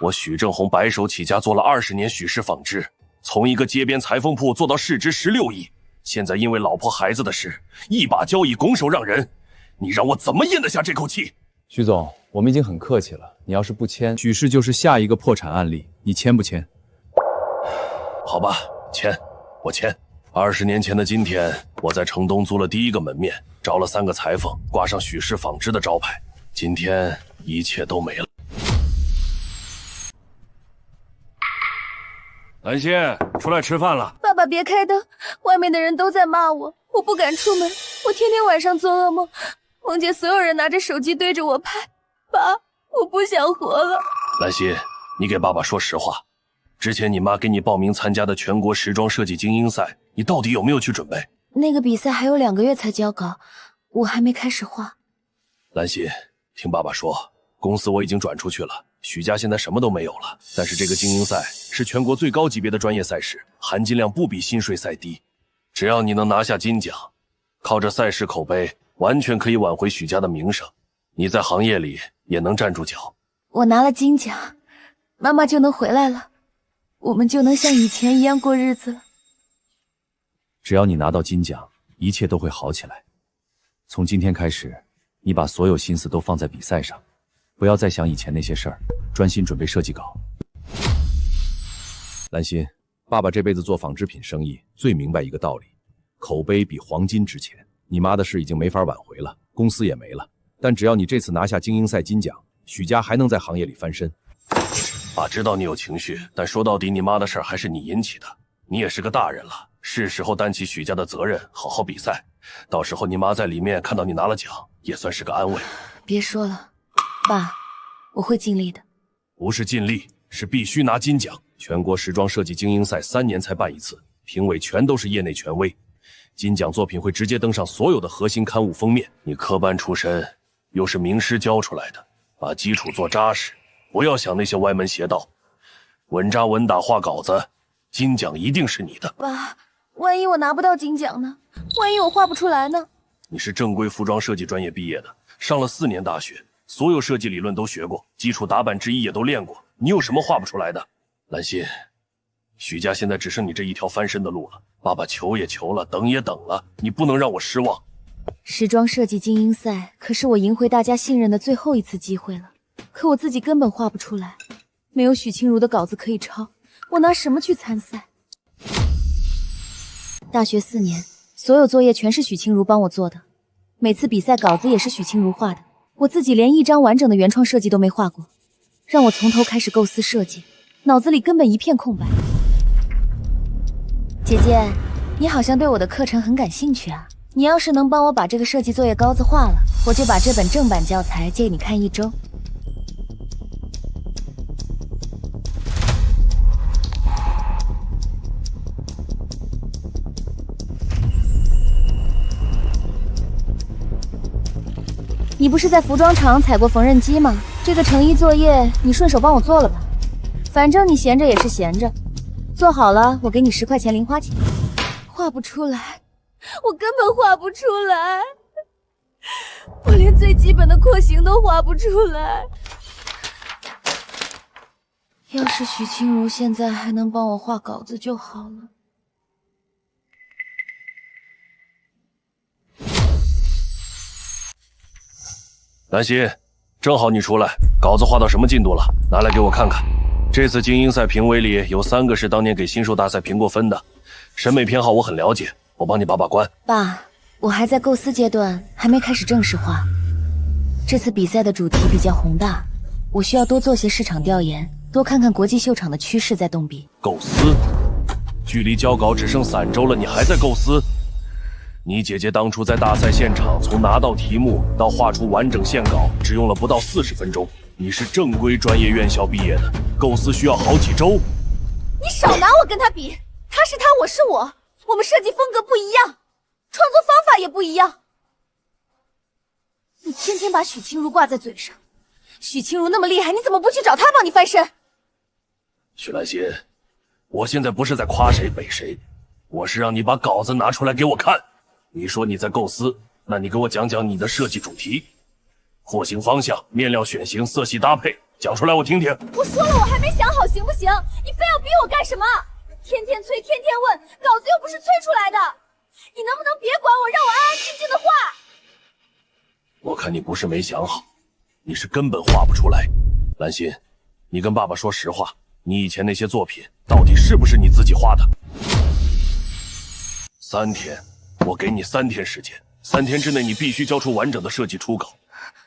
我许正红白手起家做了20年许氏纺织，从一个街边裁缝铺做到市值16亿，现在因为老婆孩子的事，一把交椅拱手让人，你让我怎么咽得下这口气？徐总，我们已经很客气了，你要是不签，许氏就是下一个破产案例，你签不签？好吧，签，我签。20年前的今天，我在城东租了第1个门面，找了3个裁缝，挂上许氏纺织的招牌。今天一切都没了。兰心，出来吃饭了。爸爸别开灯，外面的人都在骂我，我不敢出门，我天天晚上做噩梦，梦见所有人拿着手机对着我拍。爸，我不想活了。兰心，你给爸爸说实话，之前你妈给你报名参加的全国时装设计精英赛，你到底有没有去准备？那个比赛还有2个月才交稿，我还没开始画。兰心，听爸爸说，公司我已经转出去了，许家现在什么都没有了，但是这个精英赛是全国最高级别的专业赛事，含金量不比新税赛低。只要你能拿下金奖，靠着赛事口碑，完全可以挽回许家的名声，你在行业里也能站住脚。我拿了金奖，妈妈就能回来了，我们就能像以前一样过日子了。只要你拿到金奖，一切都会好起来。从今天开始，你把所有心思都放在比赛上，不要再想以前那些事儿，专心准备设计稿。兰心，爸爸这辈子做纺织品生意，最明白一个道理，口碑比黄金值钱。你妈的事已经没法挽回了，公司也没了，但只要你这次拿下精英赛金奖，许家还能在行业里翻身。爸知道你有情绪，但说到底你妈的事儿还是你引起的，你也是个大人了，是时候担起许家的责任，好好比赛。到时候你妈在里面看到你拿了奖，也算是个安慰。别说了，爸，我会尽力的。不是尽力，是必须拿金奖。全国时装设计精英赛3年才办一次，评委全都是业内权威，金奖作品会直接登上所有的核心刊物封面。你科班出身，又是名师教出来的，把基础做扎实，不要想那些歪门邪道。稳扎稳打画稿子，金奖一定是你的。爸，万一我拿不到金奖呢？万一我画不出来呢？你是正规服装设计专业毕业的，上了4年大学，所有设计理论都学过，基础打板之一也都练过，你有什么画不出来的？兰心，许家现在只剩你这一条翻身的路了。爸爸求也求了，等也等了，你不能让我失望。时装设计精英赛可是我赢回大家信任的最后一次机会了，可我自己根本画不出来，没有许清如的稿子可以抄，我拿什么去参赛？大学4年，所有作业全是许清如帮我做的，每次比赛稿子也是许清如画的，我自己连一张完整的原创设计都没画过，让我从头开始构思设计，脑子里根本一片空白。姐姐，你好像对我的课程很感兴趣啊。你要是能帮我把这个设计作业稿子画了，我就把这本正版教材借你看1周。你不是在服装厂踩过缝纫机吗？这个成衣作业你顺手帮我做了吧，反正你闲着也是闲着。做好了，我给你10块钱零花钱。画不出来，我根本画不出来，我连最基本的廓形都画不出来。要是许清如现在还能帮我画稿子就好了。兰心，正好你出来，稿子画到什么进度了？拿来给我看看。这次精英赛评委里有3个是当年给新秀大赛评过分的，审美偏好我很了解，我帮你把把关。爸，我还在构思阶段，还没开始正式画。这次比赛的主题比较宏大，我需要多做些市场调研，多看看国际秀场的趋势再动笔。构思？距离交稿只剩3周了，你还在构思？你姐姐当初在大赛现场，从拿到题目到画出完整线稿，只用了不到40分钟。你是正规专业院校毕业的，构思需要好几周。你少拿我跟他比，他是他，我是我，我们设计风格不一样，创作方法也不一样。你天天把许清如挂在嘴上，许清如那么厉害，你怎么不去找他帮你翻身？许兰心，我现在不是在夸谁北谁，我是让你把稿子拿出来给我看。你说你在构思，那你给我讲讲你的设计主题，廓形方向、面料选型、色系搭配，讲出来我听听。我说了，我还没想好，行不行？你非要逼我干什么？天天催，天天问，稿子又不是催出来的，你能不能别管我，让我安安静静的画？我看你不是没想好，你是根本画不出来。兰心，你跟爸爸说实话，你以前那些作品到底是不是你自己画的？3天。我给你3天时间，3天之内你必须交出完整的设计初稿，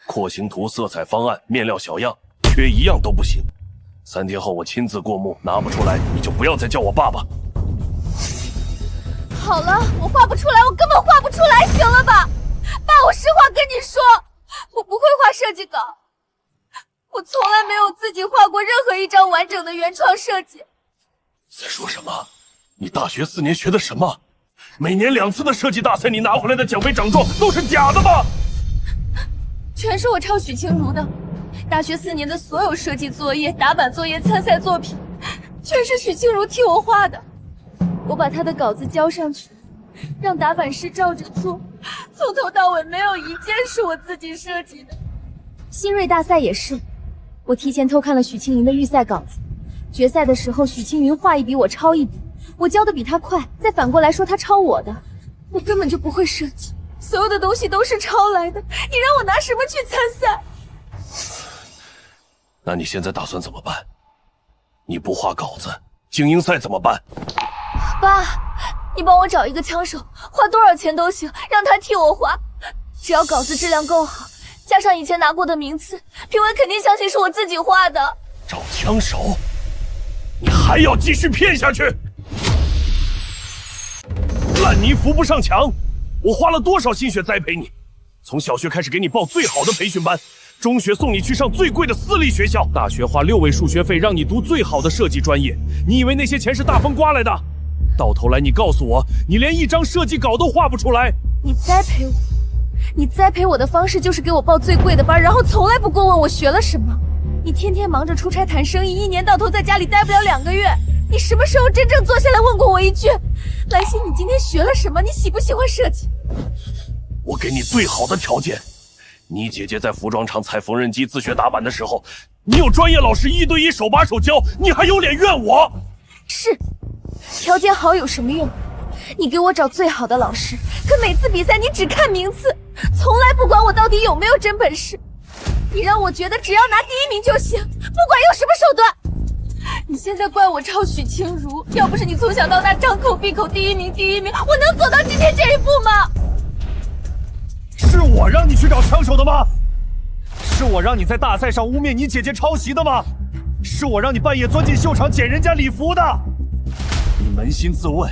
廓形图、色彩方案、面料小样，缺一样都不行。3天后我亲自过目，拿不出来你就不要再叫我爸爸。好了，我画不出来，我根本画不出来，行了吧？爸，我实话跟你说，我不会画设计稿，我从来没有自己画过任何一张完整的原创设计。在说什么？你大学4年学的什么？每年2次的设计大赛，你拿回来的奖杯奖状都是假的吗？全是我抄许清如的。大学4年的所有设计作业、打板作业、参赛作品，全是许清如替我画的。我把她的稿子交上去，让打板师照着做，从头到尾没有一件是我自己设计的。新锐大赛也是，我提前偷看了许青云的预赛稿子，决赛的时候许青云画一笔我抄一笔。我教的比他快，再反过来说他抄我的，我根本就不会设计，所有的东西都是抄来的，你让我拿什么去参赛？那你现在打算怎么办？你不画稿子，精英赛怎么办？爸，你帮我找一个枪手，花多少钱都行，让他替我画，只要稿子质量够好，加上以前拿过的名次，评委肯定相信是我自己画的。找枪手？你还要继续骗下去？烂泥扶不上墙，我花了多少心血栽培你，从小学开始给你报最好的培训班，中学送你去上最贵的私立学校，大学花6位数学费让你读最好的设计专业，你以为那些钱是大风刮来的？到头来你告诉我，你连一张设计稿都画不出来。你栽培我，你栽培我的方式就是给我报最贵的班，然后从来不过问我学了什么。你天天忙着出差谈生意，一年到头在家里待不了2个月。你什么时候真正坐下来问过我一句，兰心，你今天学了什么？你喜不喜欢设计？我给你最好的条件。你姐姐在服装厂踩缝纫机自学打板的时候，你有专业老师1对1手把手教，你还有脸怨我？是，条件好有什么用？你给我找最好的老师，可每次比赛你只看名次，从来不管我到底有没有真本事。你让我觉得只要拿第1名就行，不管用什么手段。你现在怪我抄许清如，要不是你从小到大张口闭口第1名，我能走到今天这一步吗？是我让你去找枪手的吗？是我让你在大赛上污蔑你姐姐抄袭的吗？是我让你半夜钻进秀场捡人家礼服的？你扪心自问，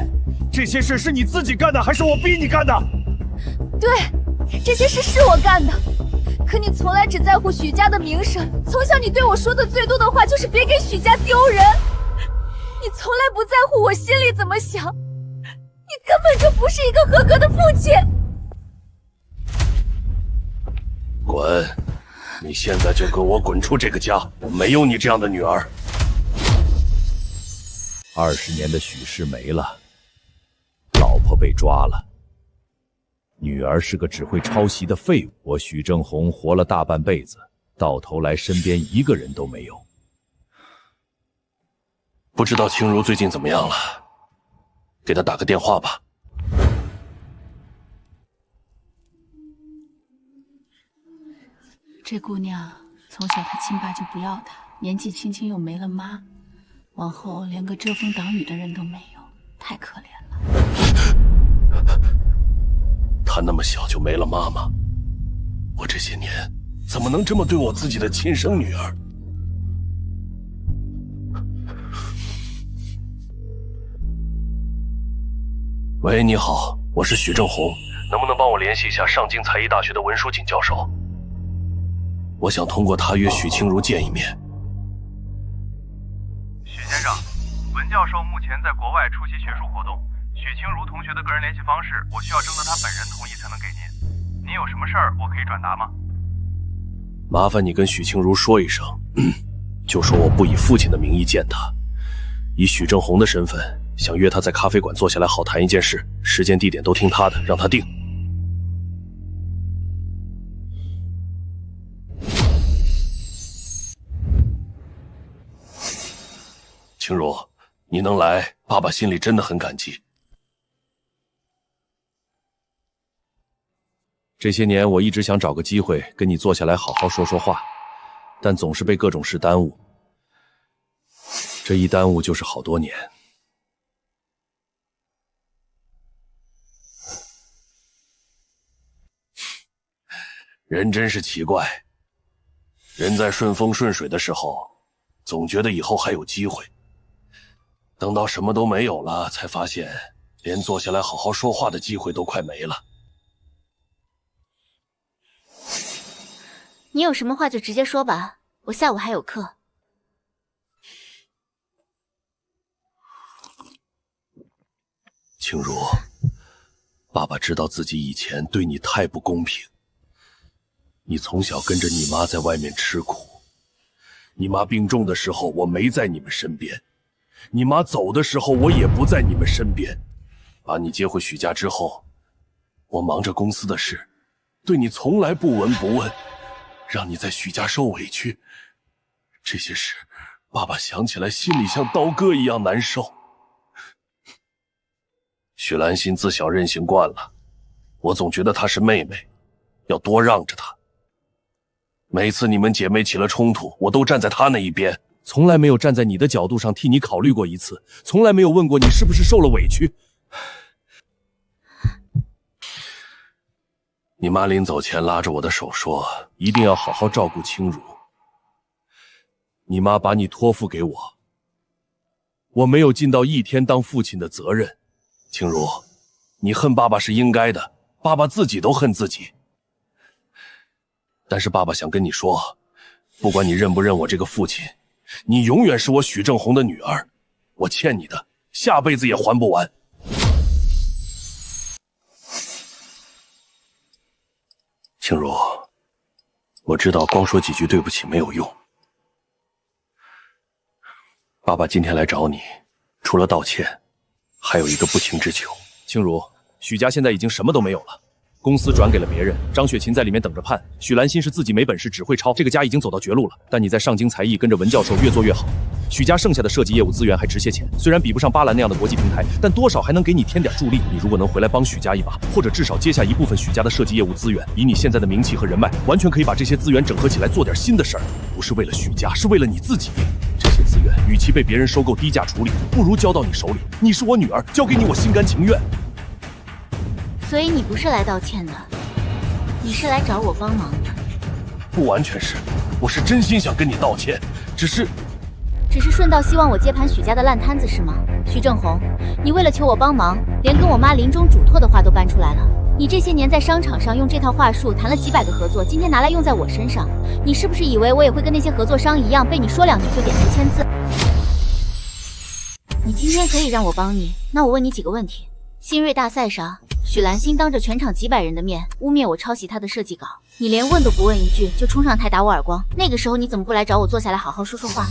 这些事是你自己干的，还是我逼你干的？对，这些事是我干的。可你从来只在乎许家的名声，从小你对我说的最多的话就是别给许家丢人。你从来不在乎我心里怎么想，你根本就不是一个合格的父亲。滚！你现在就给我滚出这个家！我没有你这样的女儿。20年的许氏没了，老婆被抓了，女儿是个只会抄袭的废物。我许正红活了大半辈子，到头来身边一个人都没有。不知道清如最近怎么样了？给她打个电话吧。这姑娘从小她亲爸就不要她，年纪轻轻又没了妈，往后连个遮风挡雨的人都没有，太可怜了。她那么小就没了妈妈，我这些年怎么能这么对我自己的亲生女儿？喂，你好，我是许正红，能不能帮我联系一下上京财艺大学的文书锦教授？我想通过他约许清如见一面。许先生，文教授目前在国外出席学术活动，许清如同学的个人联系方式，我需要征得他本人同意才能给您。您有什么事儿，我可以转达吗？麻烦你跟许清如说一声，就说我不以父亲的名义见他，以许正红的身份，想约他在咖啡馆坐下来好谈一件事，时间地点都听他的，让他定。清如，你能来，爸爸心里真的很感激。这些年我一直想找个机会跟你坐下来好好说说话，但总是被各种事耽误。这一耽误就是好多年。人真是奇怪，人在顺风顺水的时候，总觉得以后还有机会。等到什么都没有了，才发现连坐下来好好说话的机会都快没了。你有什么话就直接说吧，我下午还有课。清如，爸爸知道自己以前对你太不公平。你从小跟着你妈在外面吃苦，你妈病重的时候我没在你们身边，你妈走的时候我也不在你们身边。把你接回许家之后，我忙着公司的事，对你从来不闻不问，让你在许家受委屈。这些事爸爸想起来心里像刀割一样难受。许兰心自小任性惯了，我总觉得她是妹妹，要多让着她。每次你们姐妹起了冲突，我都站在她那一边，从来没有站在你的角度上替你考虑过一次，从来没有问过你是不是受了委屈。你妈临走前拉着我的手说，一定要好好照顾清如。你妈把你托付给我，我没有尽到一天当父亲的责任。清如，你恨爸爸是应该的，爸爸自己都恨自己。但是爸爸想跟你说，不管你认不认我这个父亲，你永远是我许正红的女儿，我欠你的，下辈子也还不完。清如，我知道光说几句对不起没有用，爸爸今天来找你，除了道歉，还有一个不情之求。青如，许家现在已经什么都没有了，公司转给了别人，张雪琴在里面等着判。许兰心是自己没本事，只会抄，这个家已经走到绝路了。但你在上京才艺跟着文教授越做越好，许家剩下的设计业务资源还值些钱，虽然比不上巴兰那样的国际平台，但多少还能给你添点助力。你如果能回来帮许家一把，或者至少接下一部分许家的设计业务资源，以你现在的名气和人脉，完全可以把这些资源整合起来做点新的事儿，不是为了许家，是为了你自己。这些资源与其被别人收购低价处理，不如交到你手里。你是我女儿，交给你我心甘情愿。所以你不是来道歉的，你是来找我帮忙的。不完全是，我是真心想跟你道歉，只是顺道希望我接盘许家的烂摊子是吗？许正红，你为了求我帮忙，连跟我妈临终嘱托的话都搬出来了。你这些年在商场上用这套话术谈了几百个合作，今天拿来用在我身上，你是不是以为我也会跟那些合作商一样，被你说两句就点头签字？你今天可以让我帮你，那我问你几个问题。新锐大赛上，许兰心当着全场几百人的面污蔑我抄袭她的设计稿，你连问都不问一句就冲上台打我耳光，那个时候你怎么不来找我坐下来好好说说话？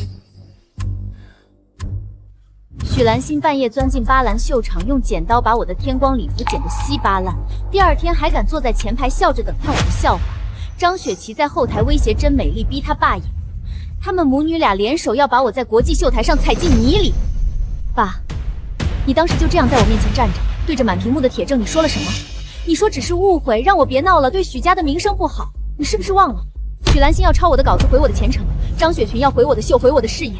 许兰心半夜钻进巴兰秀场，用剪刀把我的天光礼服剪得稀巴烂，第二天还敢坐在前排笑着等看我的笑话。张雪琪在后台威胁甄美丽，逼她罢演，他们母女俩联手要把我在国际秀台上踩进泥里。爸，你当时就这样在我面前站着，对着满屏幕的铁证，你说了什么？你说只是误会，让我别闹了，对许家的名声不好，你是不是忘了？许兰心要抄我的稿子毁我的前程，张雪群要毁我的秀，毁我的事业。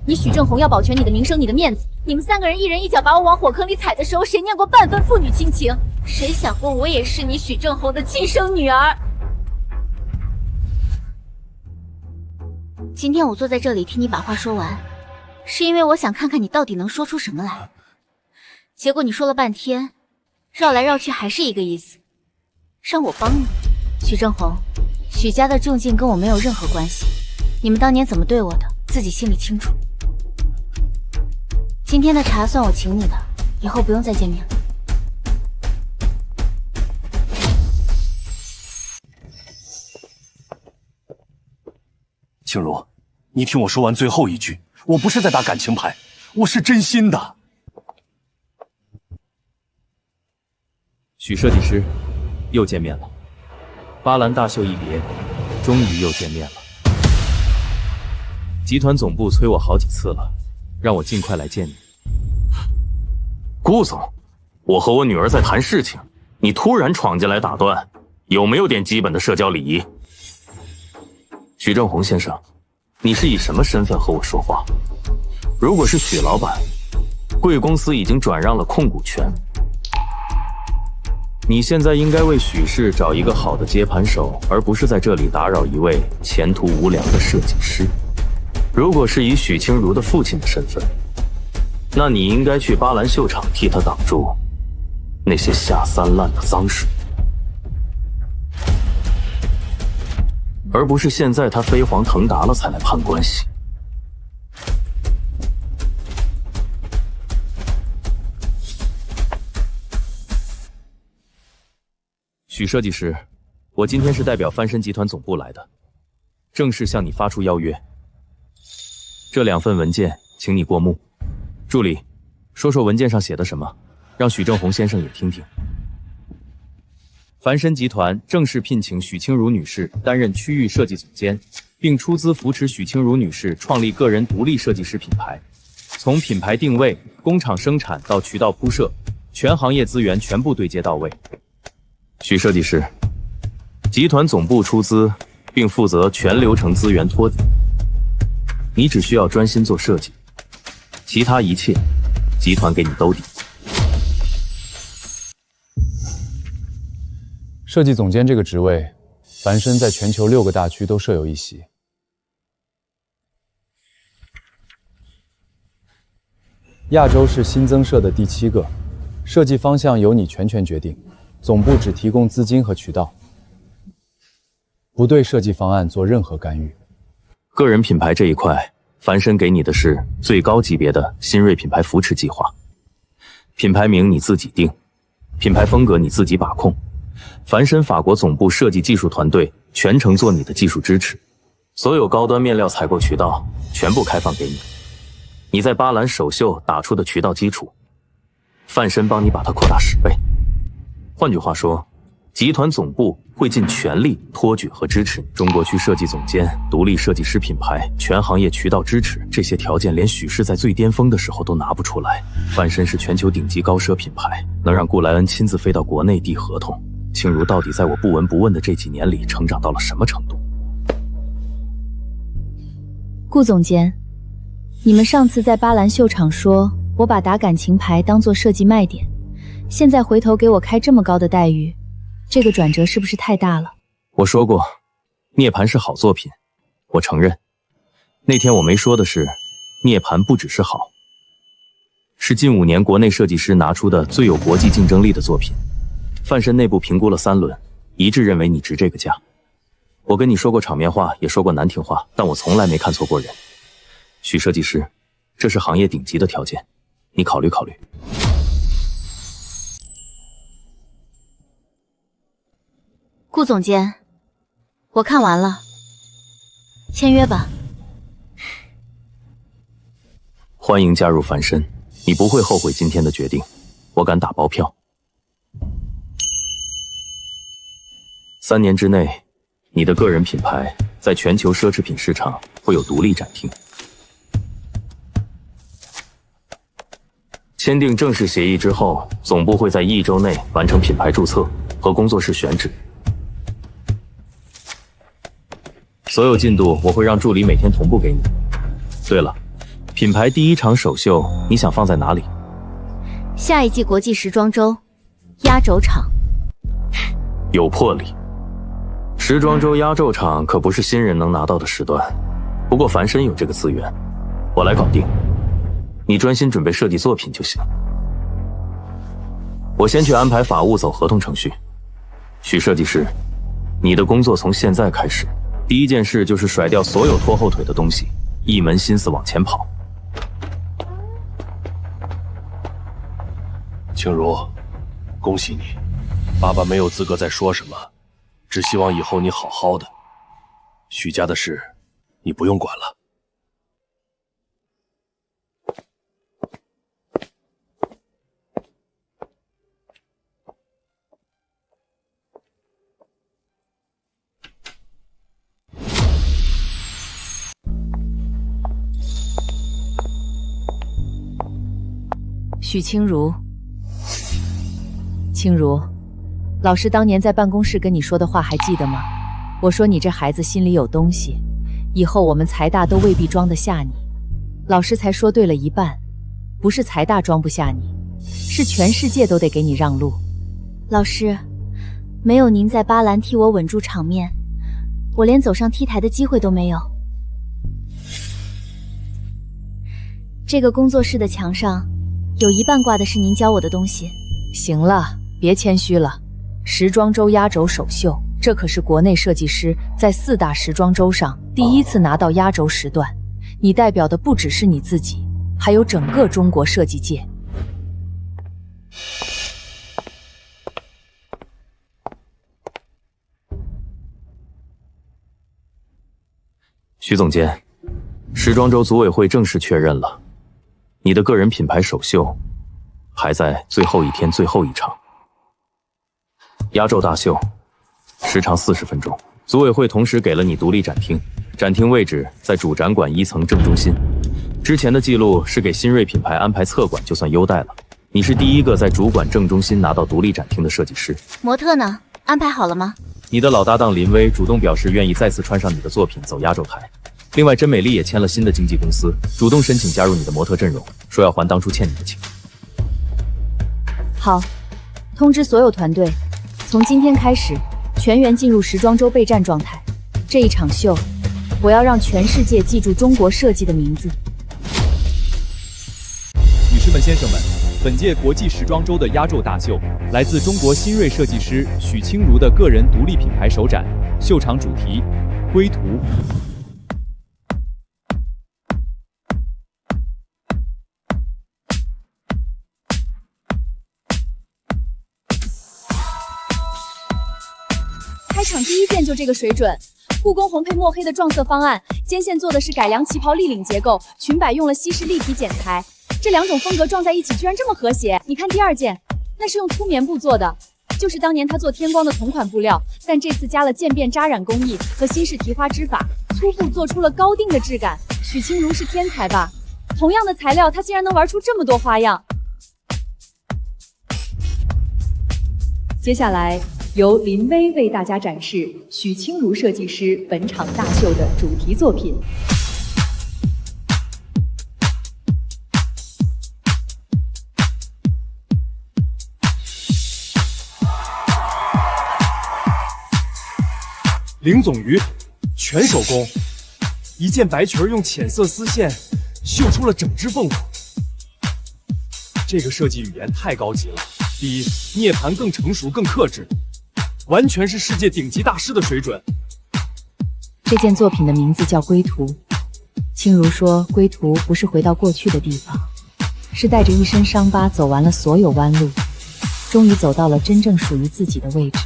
你许正红要保全你的名声，你的面子。你们三个人一人一脚把我往火坑里踩的时候，谁念过半分父女亲情？谁想过我也是你许正红的亲生女儿？今天我坐在这里听你把话说完，是因为我想看看你到底能说出什么来。结果你说了半天，绕来绕去还是一个意思，让我帮你。许正红，许家的窘境跟我没有任何关系，你们当年怎么对我的，自己心里清楚。今天的茶算我请你的，以后不用再见面了。静茹，你听我说完最后一句，我不是在打感情牌，我是真心的。许设计师，又见面了。巴兰大秀一别，终于又见面了。集团总部催我好几次了，让我尽快来见你。顾总，我和我女儿在谈事情，你突然闯进来打断，有没有点基本的社交礼仪？许正红先生，你是以什么身份和我说话？如果是许老板，贵公司已经转让了控股权，你现在应该为许氏找一个好的接盘手，而不是在这里打扰一位前途无量的设计师。如果是以许清如的父亲的身份，那你应该去巴兰秀场替他挡住那些下三滥的脏水，而不是现在他飞黄腾达了才来攀关系。许设计师，我今天是代表翻身集团总部来的，正式向你发出邀约。这2份文件，请你过目。助理，说说文件上写的什么，让许正红先生也听听。翻身集团正式聘请许清如女士担任区域设计总监，并出资扶持许清如女士创立个人独立设计师品牌，从品牌定位、工厂生产到渠道铺设，全行业资源全部对接到位。许设计师，集团总部出资，并负责全流程资源托底，你只需要专心做设计，其他一切集团给你兜底。设计总监这个职位，凡身在全球6个大区都设有一席。亚洲是新增设的第7个，设计方向由你全权决定，总部只提供资金和渠道，不对设计方案做任何干预。个人品牌这一块，凡身给你的是最高级别的新锐品牌扶持计划，品牌名你自己定，品牌风格你自己把控，凡身法国总部设计技术团队全程做你的技术支持，所有高端面料采购渠道全部开放给你。你在巴兰首秀打出的渠道基础，范申帮你把它扩大10倍。换句话说，集团总部会尽全力托举和支持你。中国区设计总监、独立设计师品牌、全行业渠道支持，这些条件连许氏在最巅峰的时候都拿不出来。范申是全球顶级高奢品牌，能让顾莱恩亲自飞到国内递合同。庆如到底在我不闻不问的这几年里成长到了什么程度？顾总监，你们上次在巴兰秀场说我把打感情牌当作设计卖点，现在回头给我开这么高的待遇，这个转折是不是太大了？我说过，涅槃是好作品，我承认。那天我没说的是，涅槃不只是好，是近5年国内设计师拿出的最有国际竞争力的作品。范申内部评估了3轮，一致认为你值这个价。我跟你说过场面话，也说过难听话，但我从来没看错过人。许设计师，这是行业顶级的条件，你考虑考虑。顾总监，我看完了，签约吧。欢迎加入凡申，你不会后悔今天的决定，我敢打包票。3年之内，你的个人品牌在全球奢侈品市场会有独立展厅。签订正式协议之后，总部会在1周内完成品牌注册和工作室选址。所有进度我会让助理每天同步给你。对了，品牌第1场首秀你想放在哪里？下一季国际时装周压轴场。有魄力。时装周压轴场可不是新人能拿到的时段，不过凡申有这个资源，我来搞定。你专心准备设计作品就行。我先去安排法务走合同程序。许设计师，你的工作从现在开始，第一件事就是甩掉所有拖后腿的东西，一门心思往前跑。庆如，恭喜你，爸爸没有资格再说什么，只希望以后你好好的。许家的事，你不用管了。许清如，清如，老师当年在办公室跟你说的话还记得吗？我说你这孩子心里有东西，以后我们财大都未必装得下你。老师才说对了一半，不是财大装不下你，是全世界都得给你让路。老师，没有您在巴兰替我稳住场面，我连走上 T 台的机会都没有。这个工作室的墙上有一半挂的是您教我的东西。行了，别谦虚了。时装周压轴首秀，这可是国内设计师在4大时装周上第一次拿到压轴时段。你代表的不只是你自己，还有整个中国设计界。许总监，时装周组委会正式确认了，你的个人品牌首秀排在最后一天最后一场。压轴大秀，时长40分钟。组委会同时给了你独立展厅，展厅位置在主展馆1层正中心。之前的记录是给新锐品牌安排侧馆就算优待了，你是第一个在主馆正中心拿到独立展厅的设计师。模特呢？安排好了吗？你的老搭档林薇主动表示愿意再次穿上你的作品走压轴台。另外，真美丽也签了新的经纪公司，主动申请加入你的模特阵容，说要还当初欠你的情。好，通知所有团队，从今天开始，全员进入时装周备战状态。这一场秀，我要让全世界记住中国设计的名字。女士们、先生们，本届国际时装周的压轴大秀，来自中国新锐设计师许清如的个人独立品牌首展，秀场主题：归途。开场第一件就这个水准，故宫红配墨黑的撞色方案，肩线做的是改良旗袍立领结构，裙摆用了西式立体剪裁。这两种风格撞在一起，居然这么和谐。你看第二件，那是用粗棉布做的，就是当年他做天光的同款布料，但这次加了渐变扎染工艺和新式提花织法，粗布做出了高定的质感。许清如是天才吧？同样的材料，他竟然能玩出这么多花样。接下来由林薇为大家展示许清如设计师本场大秀的主题作品。林总鱼，全手工，一件白裙用浅色丝线绣出了整只凤凰。这个设计语言太高级了，比涅槃更成熟、更克制，完全是世界顶级大师的水准。这件作品的名字叫《归途》。清如说，归途不是回到过去的地方，是带着一身伤疤走完了所有弯路，终于走到了真正属于自己的位置。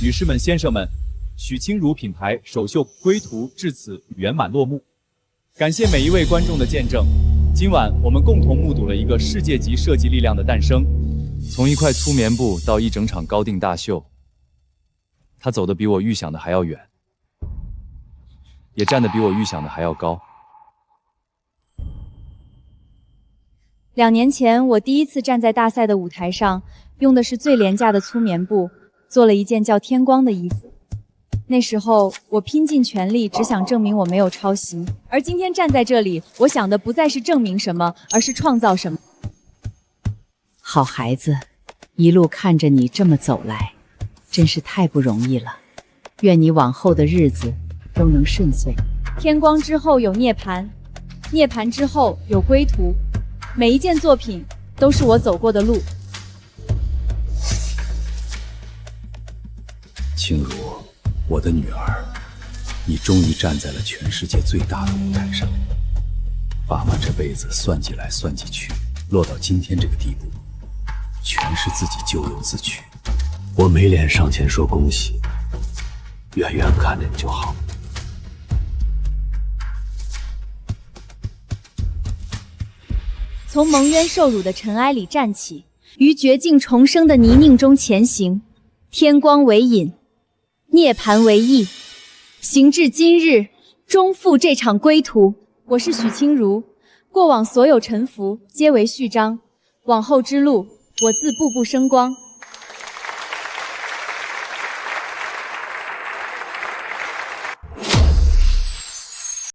女士们、先生们，许清如品牌首秀《归途》至此圆满落幕。感谢每一位观众的见证，今晚我们共同目睹了一个世界级设计力量的诞生。从一块粗棉布到一整场高定大秀，他走得比我预想的还要远，也站得比我预想的还要高。2年前，我第一次站在大赛的舞台上，用的是最廉价的粗棉布，做了一件叫天光的衣服。那时候我拼尽全力，只想证明我没有抄袭。而今天站在这里，我想的不再是证明什么，而是创造什么。好孩子，一路看着你这么走来，真是太不容易了。愿你往后的日子都能顺遂。天光之后有涅槃，涅槃之后有归途，每一件作品都是我走过的路。清如，我的女儿，你终于站在了全世界最大的舞台上。爸爸这辈子算计来算计去，落到今天这个地步，全是自己咎由自取。我没脸上前说恭喜，远远看着你就好。从蒙冤受辱的尘埃里站起，于绝境重生的泥泞中前行。天光为引，涅槃为翼，行至今日，终赴这场归途。我是许清如，过往所有沉浮皆为序章，往后之路，我自步步生光。